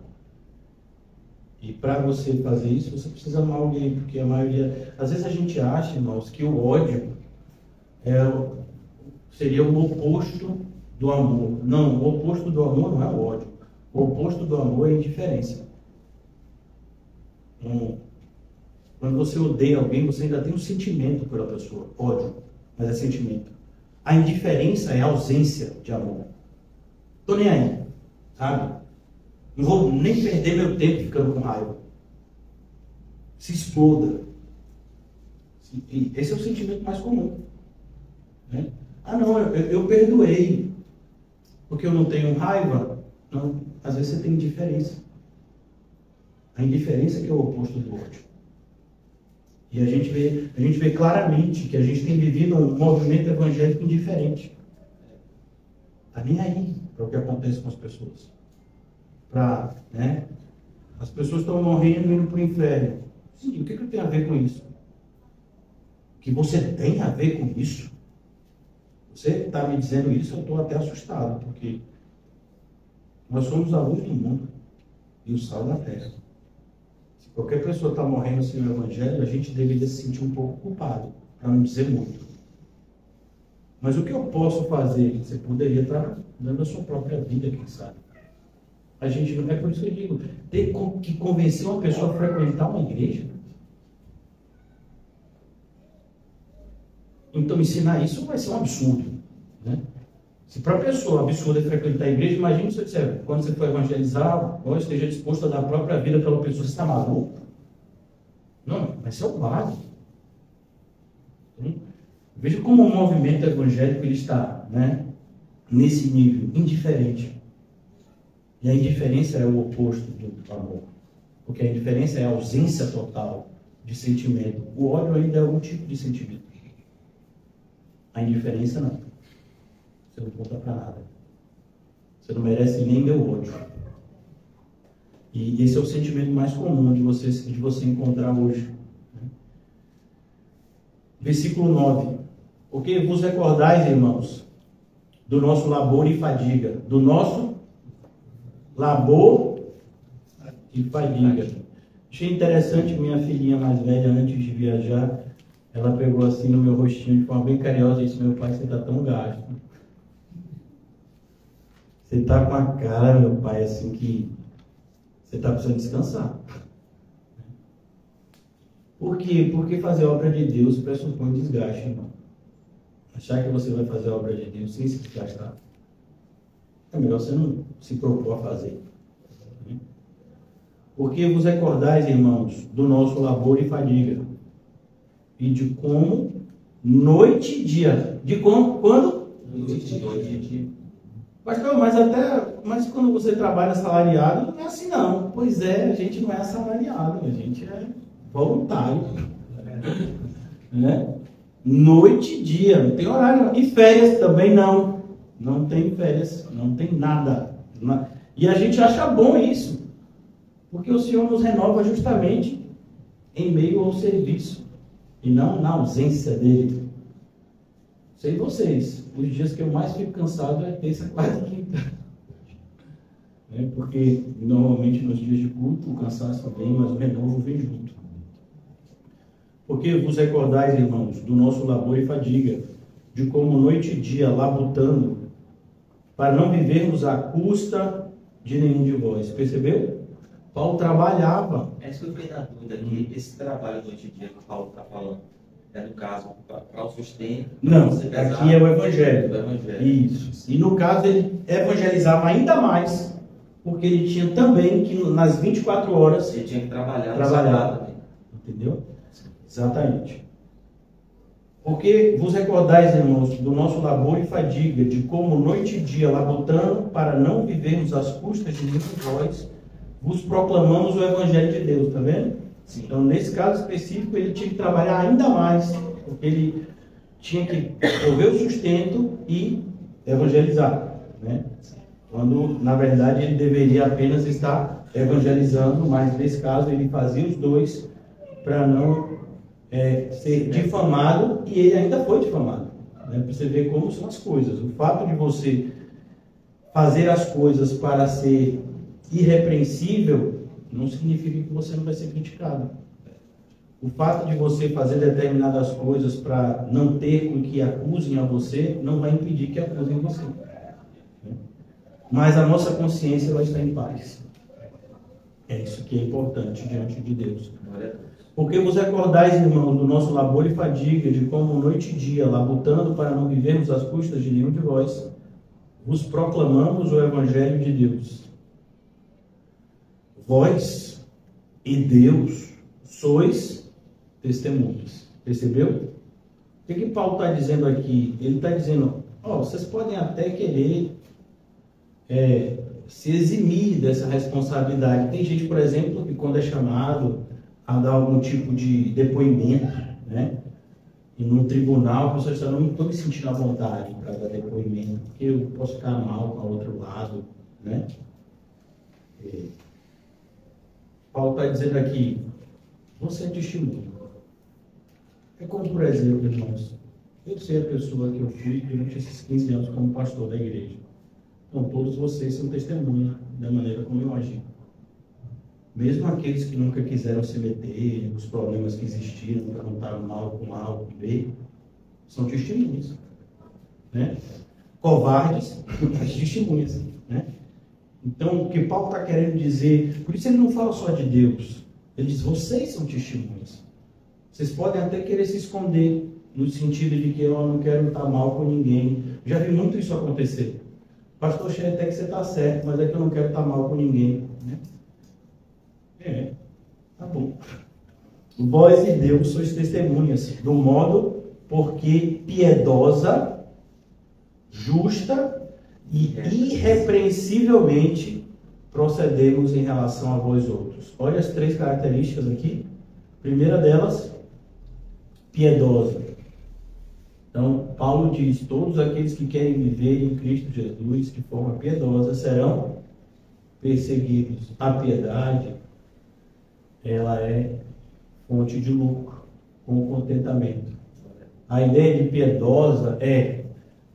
E para você fazer isso, você precisa amar alguém, porque a maioria... Às vezes a gente acha, irmãos, que o ódio seria o oposto do amor. Não, o oposto do amor não é o ódio. O oposto do amor é a indiferença. Quando você odeia alguém, você ainda tem um sentimento pela pessoa. Ódio, mas é sentimento. A indiferença é a ausência de amor. Tô nem aí, sabe? Não vou nem perder meu tempo ficando com raiva. Se exploda. Esse é o sentimento mais comum. Ah, não, eu perdoei. Porque eu não tenho raiva? Não, às vezes você tem indiferença. A indiferença que é o oposto do ódio. E a gente vê claramente que a gente tem vivido um movimento evangélico indiferente. Está nem aí para o que acontece com as pessoas. As pessoas estão morrendo e indo para o inferno. Sim, o que tem a ver com isso? O que você tem a ver com isso? Você está me dizendo isso, eu estou até assustado, porque nós somos a luz do mundo e o sal da terra. Se qualquer pessoa está morrendo sem o Evangelho, a gente deveria se sentir um pouco culpado, para não dizer muito. Mas o que eu posso fazer? Você poderia estar dando a sua própria vida, quem sabe? A gente não é por isso que eu digo, ter que convencer uma pessoa a frequentar uma igreja. Então, ensinar isso vai ser um absurdo. Se para a pessoa absurdo é frequentar a igreja, imagine se eu disser, quando você for evangelizar, ou esteja disposto a dar a própria vida pela pessoa, você está maluco? Não, vai ser o básico. Veja como o movimento evangélico ele está nesse nível, indiferente. E a indiferença é o oposto do amor. Porque a indiferença é a ausência total de sentimento. O ódio ainda é algum tipo de sentimento. A indiferença não. Você não conta para nada. Você não merece nem meu ódio. E esse é o sentimento mais comum de você encontrar hoje. Versículo 9. Porque vos recordais, irmãos, do nosso labor e fadiga. Do nosso labor e fadiga. Achei interessante, minha filhinha mais velha, antes de viajar, ela pegou assim no meu rostinho de forma bem carinhosa e disse, meu pai, você está tão gasto. Você está com a cara, meu pai, assim que você está precisando descansar. Por quê? Porque fazer a obra de Deus pressupõe desgaste, irmão. Achar que você vai fazer a obra de Deus sem se desgastar, é melhor você não se propor a fazer. Porque vos recordais, irmãos, do nosso labor e fadiga, e de como noite e dia. De como? Quando? Noite e dia. Pastor, mas quando você trabalha assalariado, não é assim não. Pois é, a gente não é assalariado, a gente é voluntário. Né? Noite e dia, não tem horário. E férias também não. Não tem férias, não tem nada. E a gente acha bom isso. Porque o Senhor nos renova justamente em meio ao serviço. E não na ausência dele. Sei vocês, os dias que eu mais fico cansado é terça, quarta e quinta. Porque normalmente nos dias de culto o cansaço vem, mas o renovo vem junto. Porque vos recordais, irmãos, do nosso labor e fadiga, de como noite e dia labutando, para não vivermos à custa de nenhum de vós. Percebeu? Paulo trabalhava. É isso que eu fiquei na dúvida aqui, esse trabalho noite e dia que o Paulo está falando, é no caso para o sustento? Não, aqui é o Evangelho. Isso. E no caso ele evangelizava ainda mais, porque ele tinha também que nas 24 horas ele tinha que trabalhar. Também. Entendeu? Exatamente. Porque vos recordais, irmãos, do nosso labor e fadiga, de como noite e dia labutando, para não vivermos às custas de nenhum de vós, vos proclamamos o Evangelho de Deus, tá vendo? Sim. Então, nesse caso específico, ele tinha que trabalhar ainda mais, porque ele tinha que prover o sustento e evangelizar, né? Quando, na verdade, ele deveria apenas estar evangelizando, mas nesse caso ele fazia os dois para não ser difamado, e ele ainda foi difamado, né? Para você ver como são as coisas. O fato de você fazer as coisas para ser irrepreensível não significa que você não vai ser criticado. O fato de você fazer determinadas coisas para não ter com que acusem a você não vai impedir que acusem você. Mas a nossa consciência vai estar em paz. É isso que é importante diante de Deus. Porque vos recordais, irmãos, do nosso labor e fadiga, de como noite e dia, labutando para não vivermos às custas de nenhum de vós, vos proclamamos o Evangelho de Deus. Vós e Deus sois testemunhas. Percebeu? O que Paulo está dizendo aqui? Ele está dizendo, vocês podem até querer se eximir dessa responsabilidade. Tem gente, por exemplo, que quando é chamado a dar algum tipo de depoimento, né? E no tribunal, a pessoa está, não estou me sentindo à vontade para dar depoimento, porque eu posso ficar mal com o outro lado, né? Paulo está dizendo aqui, você é testemunho. É como, por exemplo, irmãos, eu sei a pessoa que eu fui durante esses 15 anos como pastor da igreja. Então, todos vocês são testemunha da maneira como eu agi. Mesmo aqueles que nunca quiseram se meter, os problemas que existiram, perguntaram mal com A ou com B, são testemunhas. Né? Covardes, mas testemunhas. Né? Então, o que Paulo está querendo dizer, por isso ele não fala só de Deus, ele diz, vocês são testemunhas. Vocês podem até querer se esconder, no sentido de que eu não quero estar mal com ninguém. Já vi muito isso acontecer. Pastor, achei até que você está certo, mas é que eu não quero estar mal com ninguém. Né? Tá bom. Vós e Deus sois testemunhas, do modo porque piedosa, justa e irrepreensivelmente procedemos em relação a vós outros. Olha as 3 características aqui. Primeira delas, piedosa. Então, Paulo diz, todos aqueles que querem viver em Cristo Jesus de forma piedosa serão perseguidos. A piedade, ela é fonte de lucro, com contentamento. A ideia de piedosa é,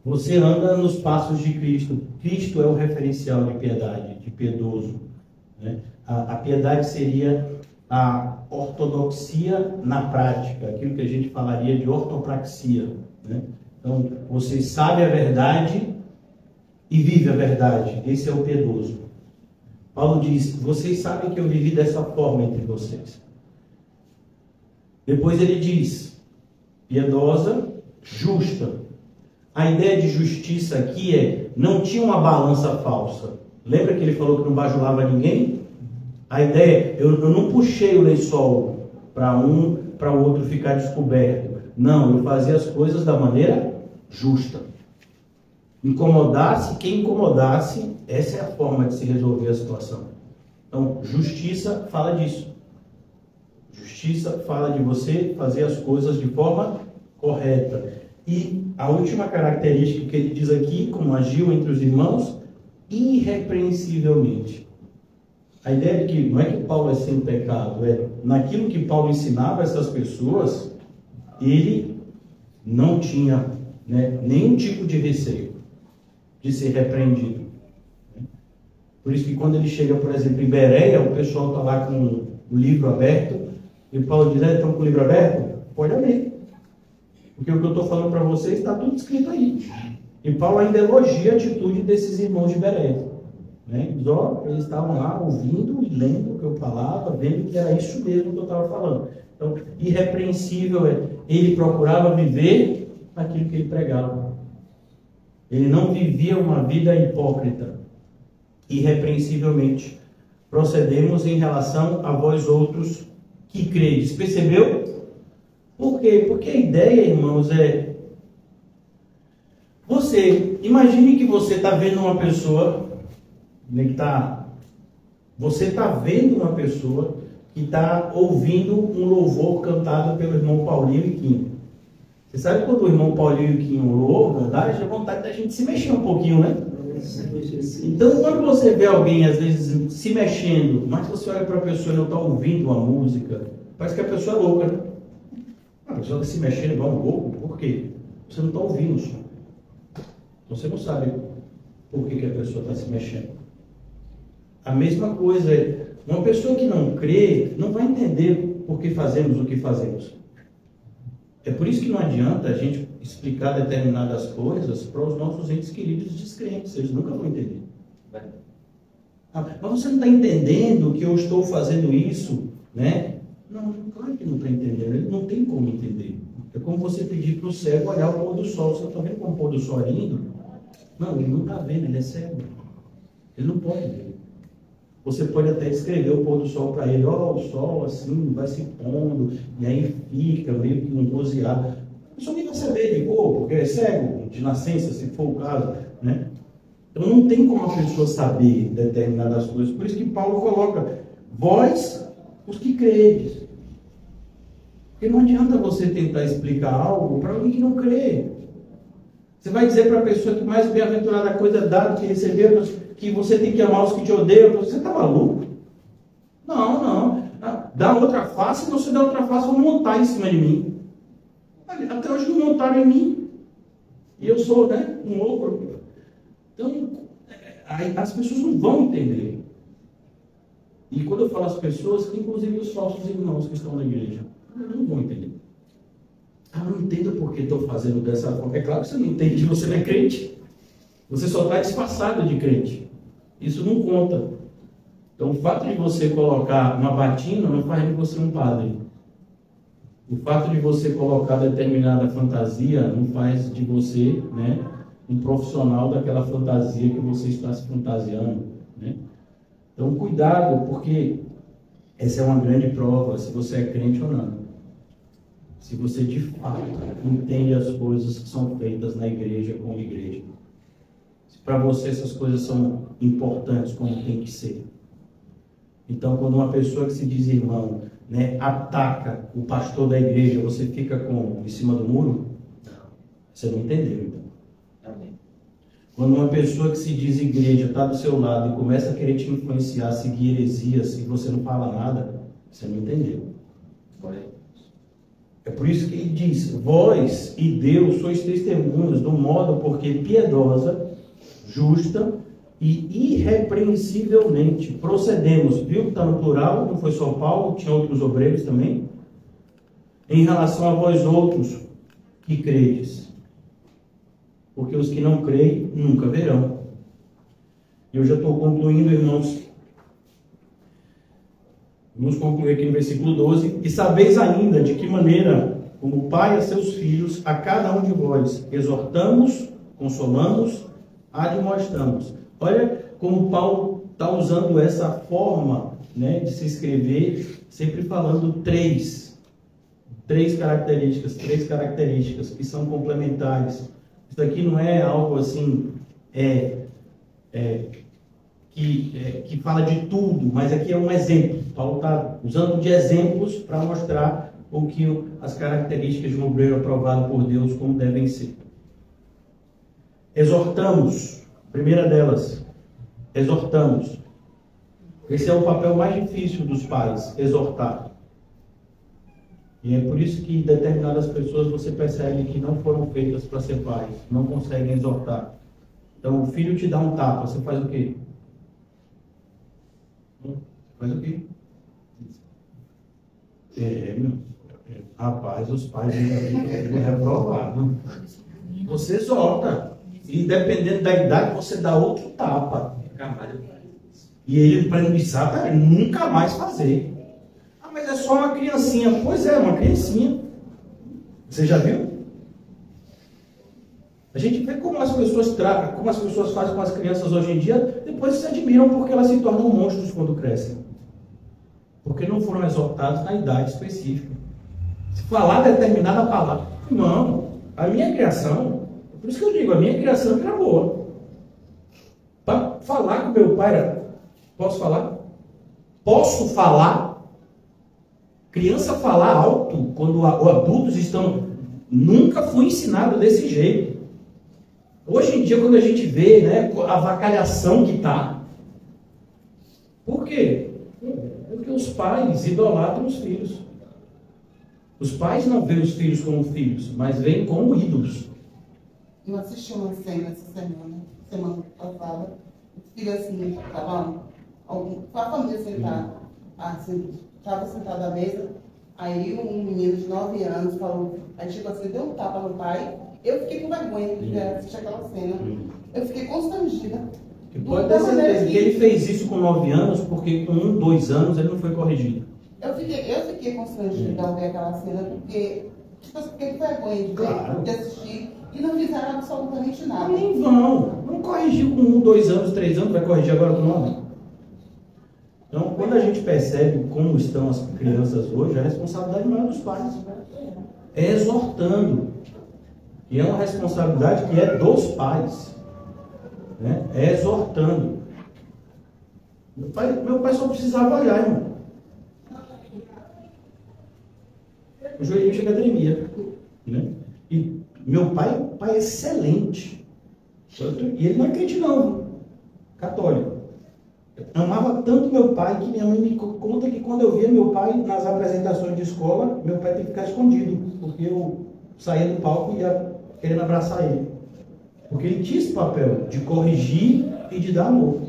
você anda nos passos de Cristo. Cristo é o referencial de piedade, de piedoso. Né? A piedade seria a ortodoxia na prática, aquilo que a gente falaria de ortopraxia. Né? Então, você sabe a verdade e vive a verdade. Esse é o piedoso. Paulo diz, vocês sabem que eu vivi dessa forma entre vocês. Depois ele diz, piedosa, justa. A ideia de justiça aqui é, não tinha uma balança falsa. Lembra que ele falou que não bajulava ninguém? A ideia é, eu não puxei o lençol para o outro ficar descoberto. Não, eu fazia as coisas da maneira justa. Incomodasse quem incomodasse, essa é a forma de se resolver a situação. Então, justiça fala disso. Justiça fala de você fazer as coisas de forma correta. E a última característica que ele diz aqui, como agiu entre os irmãos, irrepreensivelmente. A ideia de que não é que Paulo é sem pecado, é naquilo que Paulo ensinava a essas pessoas, ele não tinha, né, nenhum tipo de receio de ser repreendido. Por isso que quando ele chega, por exemplo, em Bereia, o pessoal está lá com o livro aberto, e Paulo diz: estão com o livro aberto? Pode abrir. Porque o que eu estou falando para vocês está tudo escrito aí. E Paulo ainda elogia a atitude desses irmãos de Bereia. Né? Eles estavam lá ouvindo e lendo o que eu falava, vendo que era isso mesmo que eu estava falando. Então, irrepreensível é, ele procurava viver aquilo que ele pregava. Ele não vivia uma vida hipócrita. Irrepreensivelmente procedemos em relação a vós outros que credes. Percebeu? Por quê? Porque a ideia, irmãos, é... Imagine que você está vendo uma pessoa... Você está vendo uma pessoa que está ouvindo um louvor cantado pelo irmão Paulinho e Quinho. Você sabe quando o irmão Paulinho e Quinho louvam, dá vontade da gente se mexer um pouquinho, né? Então, quando você vê alguém, às vezes, se mexendo, mas você olha para a pessoa e não está ouvindo a música, parece que a pessoa é louca, né? A pessoa está se mexendo igual um louco. Por quê? Você não está ouvindo o som. Você não sabe por que a pessoa está se mexendo. A mesma coisa é, uma pessoa que não crê, não vai entender por que fazemos o que fazemos. É por isso que não adianta a gente explicar determinadas coisas para os nossos entes queridos descrentes. Eles nunca vão entender. Mas você não está entendendo que eu estou fazendo isso, né? Não, claro que não está entendendo. Ele não tem como entender. É como você pedir para o cego olhar o pôr do sol. Você está vendo como o pôr do sol é lindo? Não, ele não está vendo, ele é cego. Ele não pode ver. Você pode até escrever o pôr do sol para ele, o sol assim, vai se pondo, e aí fica meio que um roseado. A pessoa nem vai saber de cor, porque é cego de nascença, se for o caso, né? Então não tem como a pessoa saber determinadas coisas. Por isso que Paulo coloca, vós, os que credes. Porque não adianta você tentar explicar algo para alguém que não crê. Você vai dizer para a pessoa que mais bem-aventurada coisa dada que recebeu, que você tem que amar os que te odeiam. Você está maluco? Não. Dá outra face, se você der outra face, vão montar em cima de mim. Até hoje não montaram em mim. E eu sou, né, um louco. Então, as pessoas não vão entender. E quando eu falo as pessoas, inclusive os falsos irmãos que estão na igreja, não vão entender. Eu não entendo por que estou fazendo dessa forma. É claro que você não entende que você não é crente. Você só está disfarçado de crente. Isso não conta. Então, o fato de você colocar uma batina não faz de você um padre. O fato de você colocar determinada fantasia não faz de você, né, um profissional daquela fantasia que você está se fantasiando, né? Então, cuidado, porque essa é uma grande prova se você é crente ou não. Se você de fato entende as coisas que são feitas na igreja como igreja. Se para você essas coisas são importantes como tem que ser. Então, quando uma pessoa que se diz irmão, né, ataca o pastor da igreja, você fica em cima do muro? Você não entendeu, então. Amém. Quando uma pessoa que se diz igreja está do seu lado e começa a querer te influenciar, seguir heresias, e você não fala nada, você não entendeu. É por isso que ele diz, vós e Deus sois testemunhas do modo porque piedosa, justa e irrepreensivelmente procedemos. Viu que está no plural, não foi só Paulo, tinha outros obreiros também. Em relação a vós outros que credes. Porque os que não creem nunca verão. E eu já estou concluindo, irmãos. Vamos concluir aqui no versículo 12. E sabeis ainda de que maneira, como Pai a seus filhos, a cada um de vós exortamos, consolamos, admoestamos. Olha como Paulo está usando essa forma, né, de se escrever, sempre falando três características que são complementares. Isso aqui não é algo assim que fala de tudo, mas aqui é um exemplo. Paulo está usando de exemplos para mostrar o que as características de um obreiro aprovado por Deus como devem ser. Exortamos, primeira delas, exortamos. Esse é o papel mais difícil dos pais, exortar. E é por isso que determinadas pessoas você percebe que não foram feitas para ser pais, não conseguem exortar. Então o filho te dá um tapa, você faz o quê? Faz o quê? Rapaz, os pais vão reprovar. Você exorta. E dependendo da idade, você dá outro tapa. E ele, para iniciar, nunca mais fazer. Ah, mas é só uma criancinha. Pois é, uma criancinha. Você já viu? A gente vê como as pessoas tratam, como as pessoas fazem com as crianças hoje em dia, depois se admiram porque elas se tornam monstros quando crescem. Porque não foram exortados na idade específica. Se falar determinada palavra, não, a minha criação, por isso que eu digo, a minha criação era boa. Para falar com meu pai era, posso falar? Posso falar? Criança falar alto quando adultos estão, nunca fui ensinado desse jeito. Hoje em dia, quando a gente vê, né, a avacalhação que está, por quê? Porque os pais idolatram os filhos. Os pais não veem os filhos como filhos, mas veem como ídolos. Eu assisti uma cena essa semana passada, os filhos assim, estavam, a família sentada, assim, estava sentada à mesa, aí um menino de 9 anos falou, aí chegou assim, deu um tapa no pai. Eu fiquei com vergonha de assistir aquela cena. Eu fiquei constrangida. E pode ter certeza que ele fez isso com 9 anos, porque com 1, 2 anos ele não foi corrigido. Eu fiquei constrangida ao ver aquela cena, porque fiquei com vergonha de ver, Claro. de assistir, e não fizeram absolutamente nada. Nem vão. Não corrigiu com 1, 2 anos, 3 anos, vai corrigir agora com 9. Então, quando a gente percebe como estão as crianças hoje, a responsabilidade não é dos pais. É exortando. E é uma responsabilidade que é dos pais. Né? É exortando. Meu pai só precisava olhar, irmão. O joelho chega a tremer. Né? E meu pai é excelente. E ele não é crente não. Católico. Eu amava tanto meu pai que minha mãe me conta que quando eu via meu pai nas apresentações de escola, meu pai tem que ficar escondido. Porque eu saía do palco e ia querendo abraçar ele. Porque ele tinha esse papel de corrigir e de dar amor.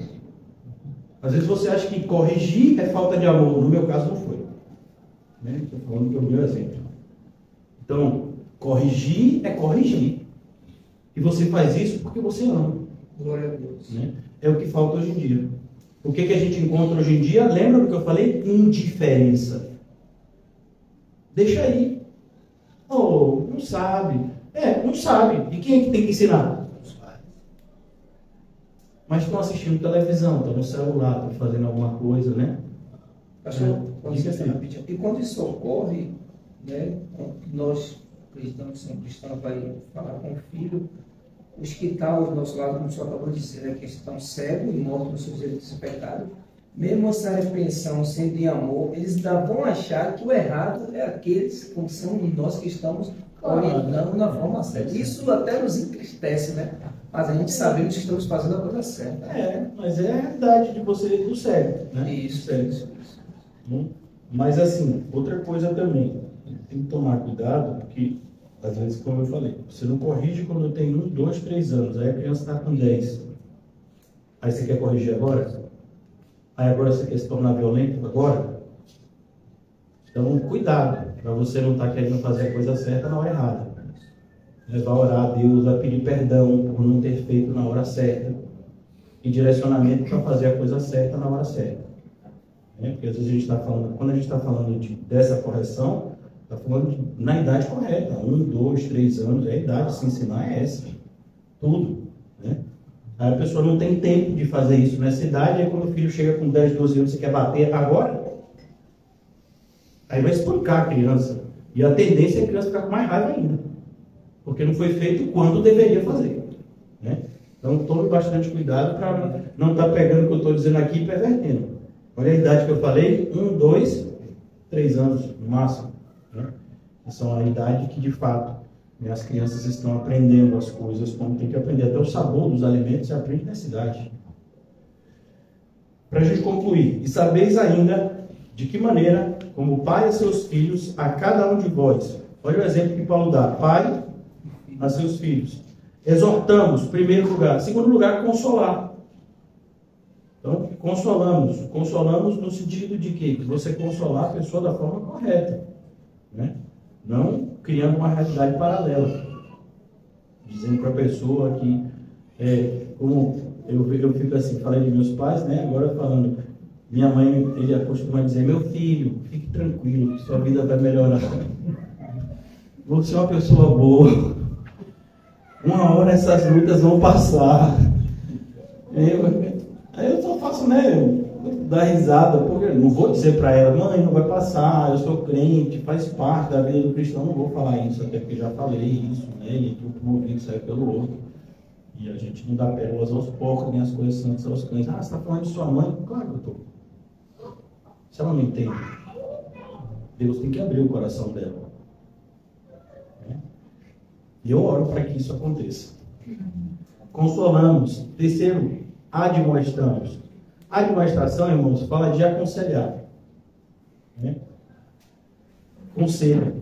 Às vezes você acha que corrigir é falta de amor. No meu caso não foi. Né? Estou falando que é o meu exemplo. Então, corrigir é corrigir. E você faz isso porque você ama. Glória a Deus. Né? É o que falta hoje em dia. O que a gente encontra hoje em dia? Lembra do que eu falei? Indiferença. Deixa aí. Oh, não sabe. Não sabe. E quem é que tem que ensinar? Os pais. Mas estão assistindo televisão, estão no celular, estão fazendo alguma coisa, né? Pastor, Diga assim. e quando isso ocorre, né, nós cristãos, são cristãos, vai falar com o filho, os que estão ao nosso lado, como o senhor acabou de dizer, né, que estão cegos e mortos nos seus delitos e pecados, mesmo essa repreensão sendo em amor, eles ainda vão achar que o errado é aqueles, como são nós que estamos orientando na forma certa. Isso até nos entristece, né? Mas a gente sabemos que estamos fazendo a coisa certa. Mas é a realidade de você do cego, né? Isso. Mas assim, outra coisa também, tem que tomar cuidado, porque às vezes, como eu falei, você não corrige quando tem 1, 2, 3 anos, aí a criança está com 10. Aí você quer corrigir agora? Aí agora você quer se tornar violento agora? Então, cuidado, para você não estar querendo fazer a coisa certa na hora errada. Vai orar a Deus, vai pedir perdão por não ter feito na hora certa. E direcionamento para fazer a coisa certa na hora certa. Porque às vezes a gente está falando, quando a gente está falando dessa correção, está falando na idade correta. 1, 2, 3 anos, a idade de se ensinar é essa. Tudo. Né? Aí a pessoa não tem tempo de fazer isso nessa idade, aí quando o filho chega com 10, 12 anos, você quer bater agora? Aí vai espancar a criança. E a tendência é a criança ficar com mais raiva ainda. porque não foi feito quando deveria fazer, né? Então, tome bastante cuidado para não estar pegando o que eu estou dizendo aqui e pervertendo. Olha a idade que eu falei, 1, 2, 3 anos no máximo, né? São a idade que, de fato, as crianças estão aprendendo as coisas como tem que aprender. Até o sabor dos alimentos se aprende nessa idade. Para a gente concluir, e sabeis ainda de que maneira, como pai a seus filhos, a cada um de vós. Olha o exemplo que Paulo dá. Pai a seus filhos. Exortamos, primeiro lugar. Segundo lugar, consolar. Então, consolamos. Consolamos no sentido de quê? Que você consolar a pessoa da forma correta, né? Não criando uma realidade paralela. Dizendo para a pessoa que, como eu fico assim, falei de meus pais, né? Agora falando, minha mãe, ele costuma dizer, meu filho, fique tranquilo, que sua vida vai melhorar. Você é uma pessoa boa. Uma hora essas lutas vão passar. Aí eu só faço, né, dar risada, porque não vou dizer para ela, mãe, não vai passar, eu sou crente, faz parte da vida do cristão, não vou falar isso, até porque já falei isso, né, e entrou por um ouvido, saiu pelo outro. E a gente não dá pérolas aos porcos, nem as coisas santas aos cães. Ah, você está falando de sua mãe? Claro que eu estou. Se ela não entende, Deus tem que abrir o coração dela. E eu oro para que isso aconteça. Consolamos. Terceiro, admoestamos. Admoestação, irmãos, fala de aconselhar, né? Conselho.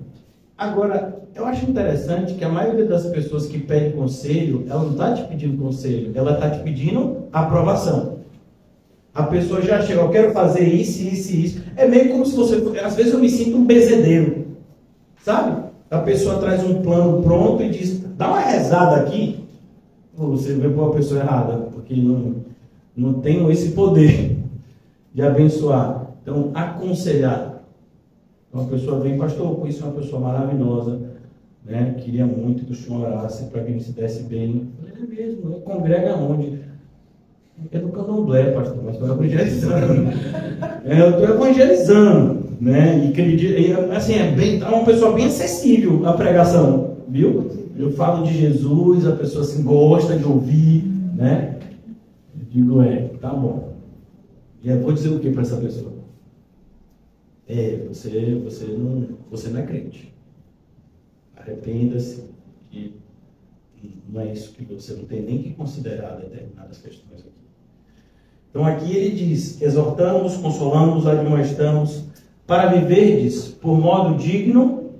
Agora, eu acho interessante que a maioria das pessoas que pedem conselho, ela não está te pedindo conselho, ela está te pedindo aprovação. A pessoa já chega, eu quero fazer isso, isso e isso. É meio como se você... Às vezes eu me sinto um bezedeiro, sabe? A pessoa traz um plano pronto e diz, dá uma rezada aqui. Você vê para a pessoa errada, porque não tenho esse poder de abençoar. Então, aconselhar. Uma pessoa vem, pastor, eu conheci uma pessoa maravilhosa, né? Queria muito que o senhor orasse para que ele se desse bem. Eu falei, é mesmo, congrega onde? É do candomblé, pastor, mas estou evangelizando. Eu estou evangelizando, né? E assim, é uma pessoa bem acessível à pregação, viu? Eu falo de Jesus, a pessoa assim, gosta de ouvir, né? Eu digo, tá bom. E eu vou dizer o que para essa pessoa? Você não é crente. Arrependa-se, e não é isso que você não tem nem que considerar determinadas questões aqui. Então aqui ele diz, exortamos, consolamos, admoestamos, para viverdes por modo digno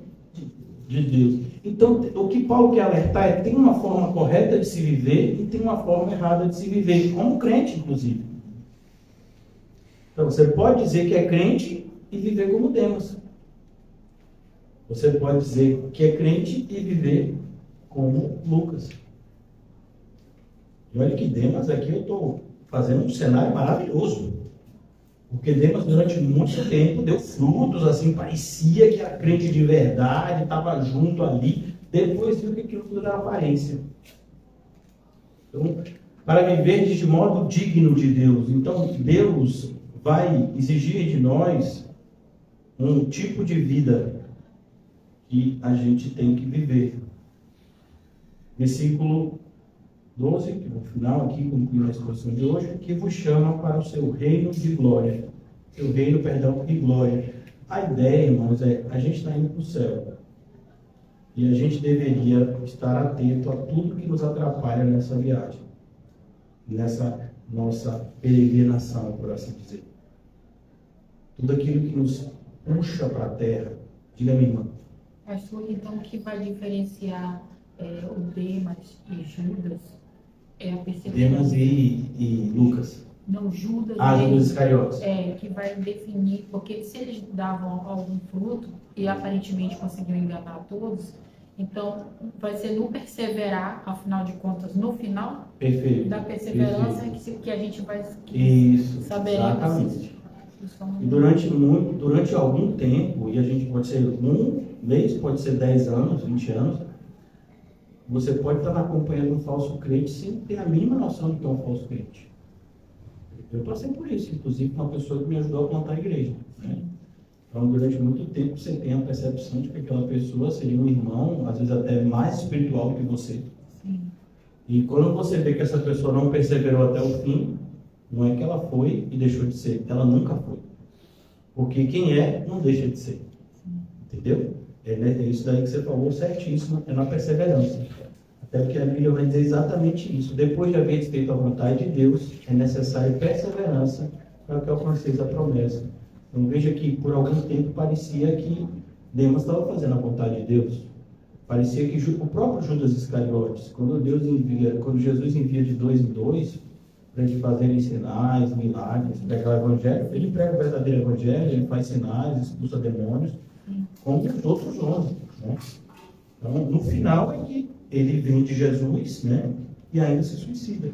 de Deus. Então, o que Paulo quer alertar é que tem uma forma correta de se viver e tem uma forma errada de se viver, como crente, inclusive. Então, você pode dizer que é crente e viver como Demas. Você pode dizer que é crente e viver como Lucas. E olha que Demas aqui eu estou fazendo um cenário maravilhoso. Porque Demas, durante muito tempo, deu frutos, assim, parecia que era crente de verdade, estava junto ali. Depois viu que aquilo tudo era aparência. Então, para viver de modo digno de Deus. Então, Deus vai exigir de nós um tipo de vida que a gente tem que viver. Versículo 12, que no final aqui, concluindo a exposição de hoje, que vos chama para o seu reino de glória. Seu reino, perdão, de glória. A ideia, irmãos, a gente está indo para o céu. E a gente deveria estar atento a tudo que nos atrapalha nessa viagem. Nessa nossa peregrinação, por assim dizer. Tudo aquilo que nos puxa para a terra. Diga, minha irmã. Pastor, então o que vai diferenciar o Demas e Judas é a perseverança. Demas e Lucas. Não, Judas. Judas Iscariotes. Que vai definir, porque se eles davam algum fruto e aparentemente conseguiam enganar todos, então vai ser no perseverar, afinal de contas, no final da perseverança que a gente vai saber. Exatamente. E durante algum tempo, e a gente pode ser um mês, pode ser 10 anos, 20 anos, você pode estar acompanhando um falso crente sem ter a mínima noção de que é um falso crente. Eu passei por isso, inclusive com uma pessoa que me ajudou a plantar a igreja. Né? Então, durante muito tempo, você tem a percepção de que aquela pessoa seria um irmão, às vezes até mais espiritual que você. Sim. E quando você vê que essa pessoa não perseverou até o fim, não é que ela foi e deixou de ser, ela nunca foi. Porque quem é, não deixa de ser. Entendeu? É isso daí que você falou certíssimo, é na perseverança. Até porque a Bíblia vai dizer exatamente isso. Depois de haver feito a vontade de Deus, é necessário perseverança para que alcanceis a promessa. Então veja que por algum tempo parecia que Demas estava fazendo a vontade de Deus. Parecia que o próprio Judas Iscariotes, quando Jesus envia de 2 em 2, para eles fazerem sinais, milagres, pregar o evangelho, ele prega o verdadeiro evangelho, ele faz sinais, expulsa demônios, como os outros 11. Né? Então, no final é que ele vende Jesus, né? E ainda se suicida.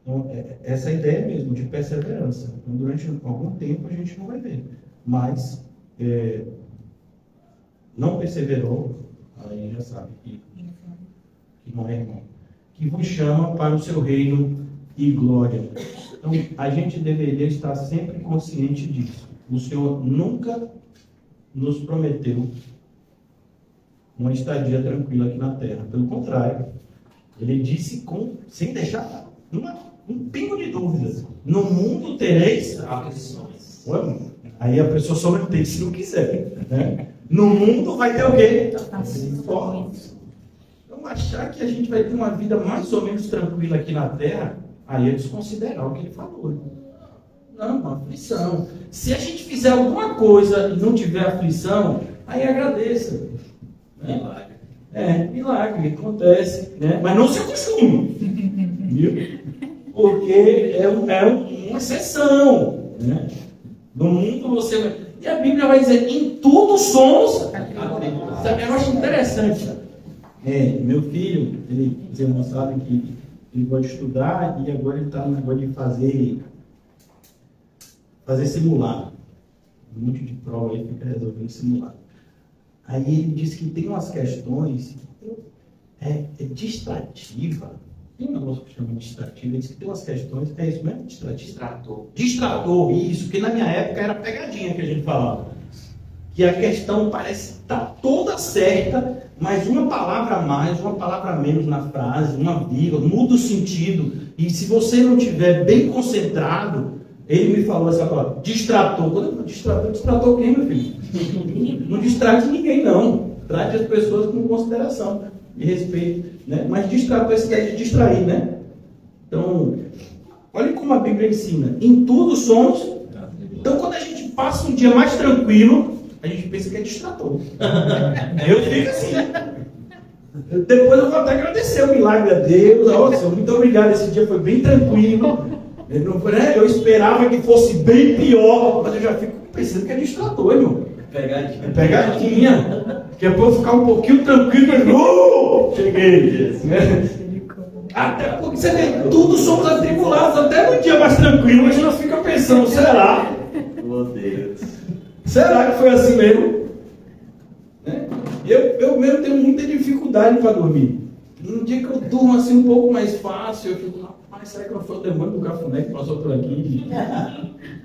Então, essa é a ideia mesmo de perseverança. Então, durante algum tempo a gente não vai ver. Mas, não perseverou, aí já sabe que não é irmão. Que vos chama para o seu reino e glória. Então, a gente deveria estar sempre consciente disso. O Senhor nunca nos prometeu uma estadia tranquila aqui na terra. Pelo contrário, ele disse sem deixar um pingo de dúvidas: no mundo tereis aflições. Aí a pessoa só não tem se não quiser, né? No mundo vai ter o quê? Aflições. Então, achar que a gente vai ter uma vida mais ou menos tranquila aqui na terra, aí é desconsiderar o que ele falou. Não, uma aflição. Se a gente fizer alguma coisa e não tiver aflição, aí agradeça. Milagre. Milagre, acontece, né? Mas não se acostume, viu? Porque é uma exceção, né? No mundo você vai... E a Bíblia vai dizer, em tudo somos atribulados. Eu acho interessante. Meu filho, ele, vocês não sabem que ele pode estudar e agora ele está no negócio de fazer simulado. Um monte de prova aí fica resolvendo simulado. Aí ele disse que tem umas questões distrativa. Tem um negócio que chama de distrativa. Ele disse que tem umas questões. É isso mesmo? Distrator, isso. Porque na minha época era pegadinha que a gente falava. Que a questão parece estar toda certa, mas uma palavra a mais, uma palavra a menos na frase, uma vírgula, muda o sentido. E se você não estiver bem concentrado, ele me falou essa palavra, distrator. Quando eu falo distrator quem, meu filho? Não distrai ninguém, não. Trate as pessoas com consideração e respeito, né? Mas distrator, essa ideia de distrair, né? Então, olha como a Bíblia ensina. Em tudo somos. Então, quando a gente passa um dia mais tranquilo, a gente pensa que é distrator. Eu fico assim. Depois eu vou até agradecer o milagre a Deus. Senhor, muito obrigado. Esse dia foi bem tranquilo. Eu esperava que fosse bem pior, mas eu já fico pensando que é distrator, irmão. Pegadinha. Que é para eu ficar um pouquinho tranquilo. Cheguei. Até porque você vê, tudo somos atribulados. Até no dia mais tranquilo, a gente não fica pensando, será? Meu Deus. Será que foi assim mesmo? Eu mesmo tenho muita dificuldade para dormir. Um dia que eu durmo assim um pouco mais fácil, eu fico, rapaz, será que não foi o demônio do cafuné que passou por aqui?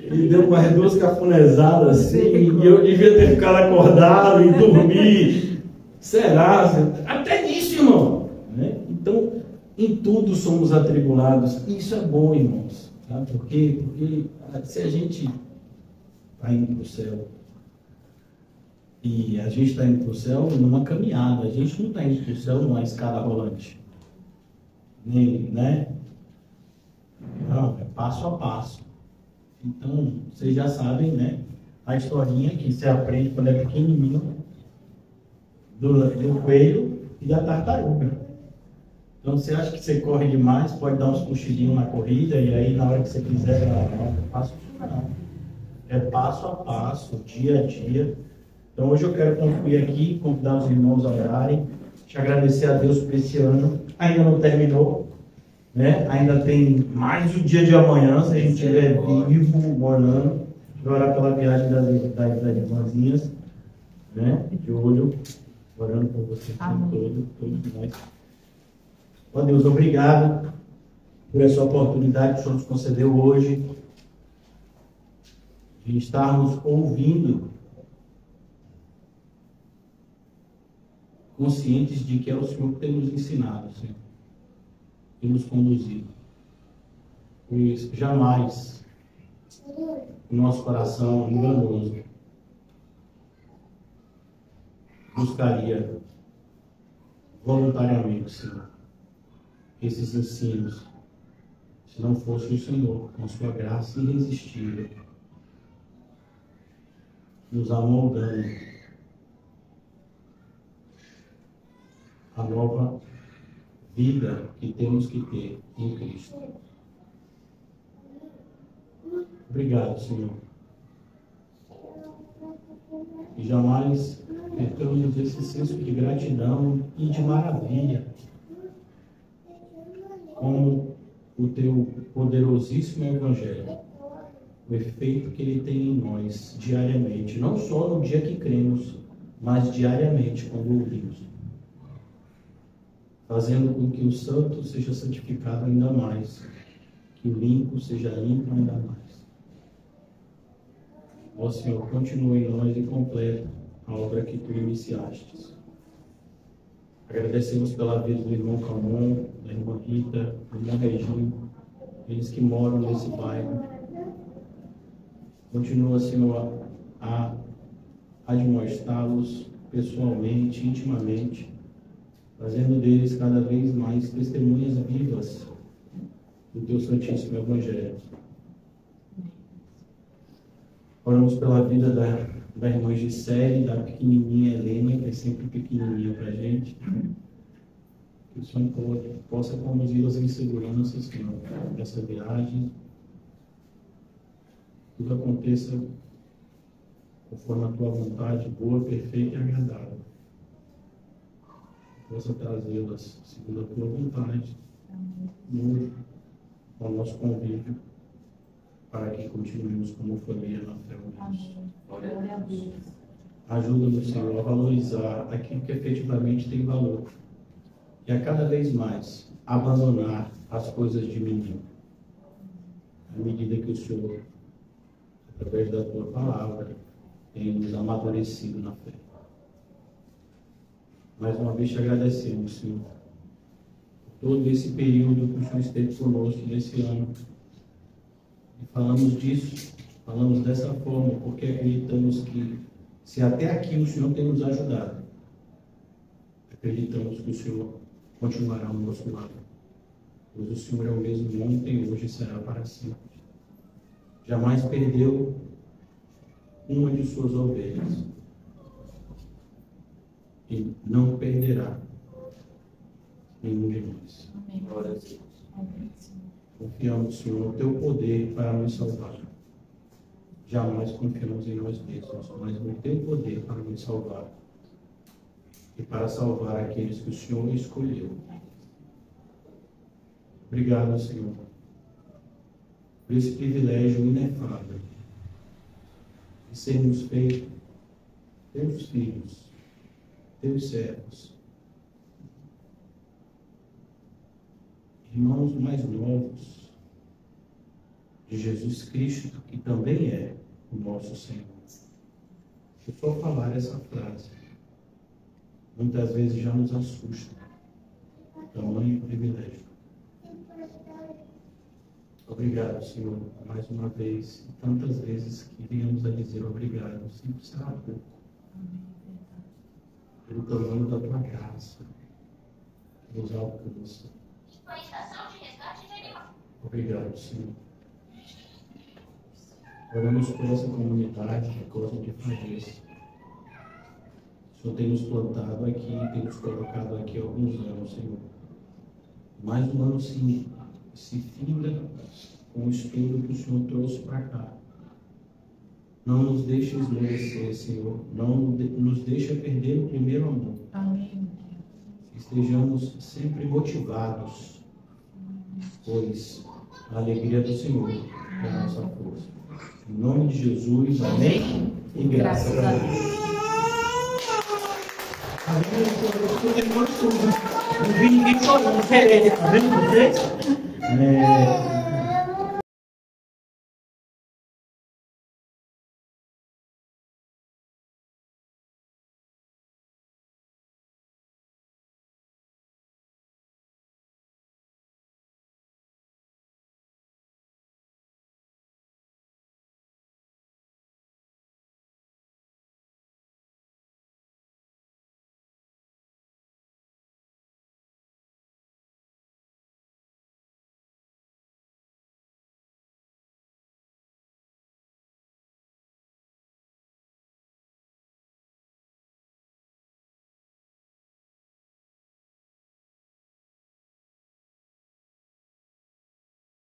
Ele deu umas 2 cafunezadas assim, e eu devia ter ficado acordado e dormir. Será? Até nisso, irmão. Né? Então, em tudo somos atribulados. Isso é bom, irmãos. Tá? Porque se a gente está indo para o céu, e a gente está indo para o céu numa caminhada, a gente não está indo para o céu numa escada rolante. Né? Não, é passo a passo. Então, vocês já sabem, né? A historinha que você aprende quando é pequenininho do coelho e da tartaruga. Então, você acha que você corre demais, pode dar uns cochilinhos na corrida e aí na hora que você quiser, não faça isso não. É passo a passo, dia a dia. Então, hoje eu quero concluir aqui, convidar os irmãos a orarem, te agradecer a Deus por esse ano. Ainda não terminou, né? Ainda tem mais o dia de amanhã, se a gente estiver vivo, orando, orar pela viagem das irmãzinhas, né? De olho, orando por você, todos nós. Ó Deus, obrigado por essa oportunidade que o Senhor nos concedeu hoje de estarmos ouvindo conscientes de que é o Senhor que tem nos ensinado, Senhor, e nos conduzido. Pois jamais o nosso coração enganoso buscaria voluntariamente, Senhor, esses ensinos, se não fosse o Senhor, com sua graça irresistível, nos amoldando a nova vida que temos que ter em Cristo. Obrigado, Senhor. E jamais percamos esse senso de gratidão e de maravilha, como o teu poderosíssimo Evangelho, o efeito que ele tem em nós diariamente, não só no dia que cremos, mas diariamente quando ouvimos, fazendo com que o santo seja santificado ainda mais, que o limpo seja limpo ainda mais. Ó Senhor, continue em nós e completa a obra que tu iniciaste. Agradecemos pela vida do irmão Camon, da irmã Rita, do irmão Regina, eles que moram nesse bairro. Continua, Senhor, a admoestá-los pessoalmente, intimamente, fazendo deles cada vez mais testemunhas vivas do teu Santíssimo Evangelho. Oramos pela vida da irmã Gisele, da pequenininha Helena, que é sempre pequenininha para a gente. Que o Senhor possa conduzi-las em segurança, Senhor, nessa viagem. Tudo aconteça conforme a tua vontade, boa, perfeita e agradável. Possa trazê-las segundo a tua vontade, ao nosso convívio, para que continuemos como família na fé unida. Glória a Deus. Ajuda-nos, Senhor, a valorizar aquilo que efetivamente tem valor. E a cada vez mais abandonar as coisas de menino. À medida que o Senhor, através da tua palavra, tem nos amadurecido na fé. Mais uma vez te agradecemos, Senhor, por todo esse período que o Senhor esteve conosco nesse ano. E falamos disso, falamos dessa forma, porque acreditamos que, se até aqui o Senhor tem nos ajudado, acreditamos que o Senhor continuará ao nosso lado. Pois o Senhor é o mesmo ontem, hoje e será para sempre. Jamais perdeu uma de suas ovelhas. E não perderá nenhum de nós. Amém. Glória a Deus. Amém, Senhor. Confiamos, Senhor, no teu poder para nos salvar. Jamais confiamos em nós mesmos, mas no teu poder para nos salvar. E para salvar aqueles que o Senhor escolheu. Obrigado, Senhor, por esse privilégio inefável de sermos feitos teus filhos, teus servos, irmãos mais novos de Jesus Cristo, que também é o nosso Senhor. Se só falar essa frase, muitas vezes já nos assusta. Tamanho privilégio. Obrigado, Senhor, mais uma vez, e tantas vezes que viemos a dizer obrigado, sempre será pouco. Pelo tamanho da tua graça, que nos alcança. Obrigado, Senhor. Oramos por essa comunidade que gosta de fazer. O Senhor tem nos plantado aqui, tem nos colocado aqui há alguns anos, Senhor. Mais um ano se finda com o estudo que o Senhor trouxe para cá. Não nos deixe esmorecer, Senhor. Não nos deixe perder o primeiro amor. Amém. Estejamos sempre motivados, pois a alegria do Senhor é a nossa força. Em nome de Jesus, amém. E graças a Deus. Não vi ninguém chorando, tá vendo vocês?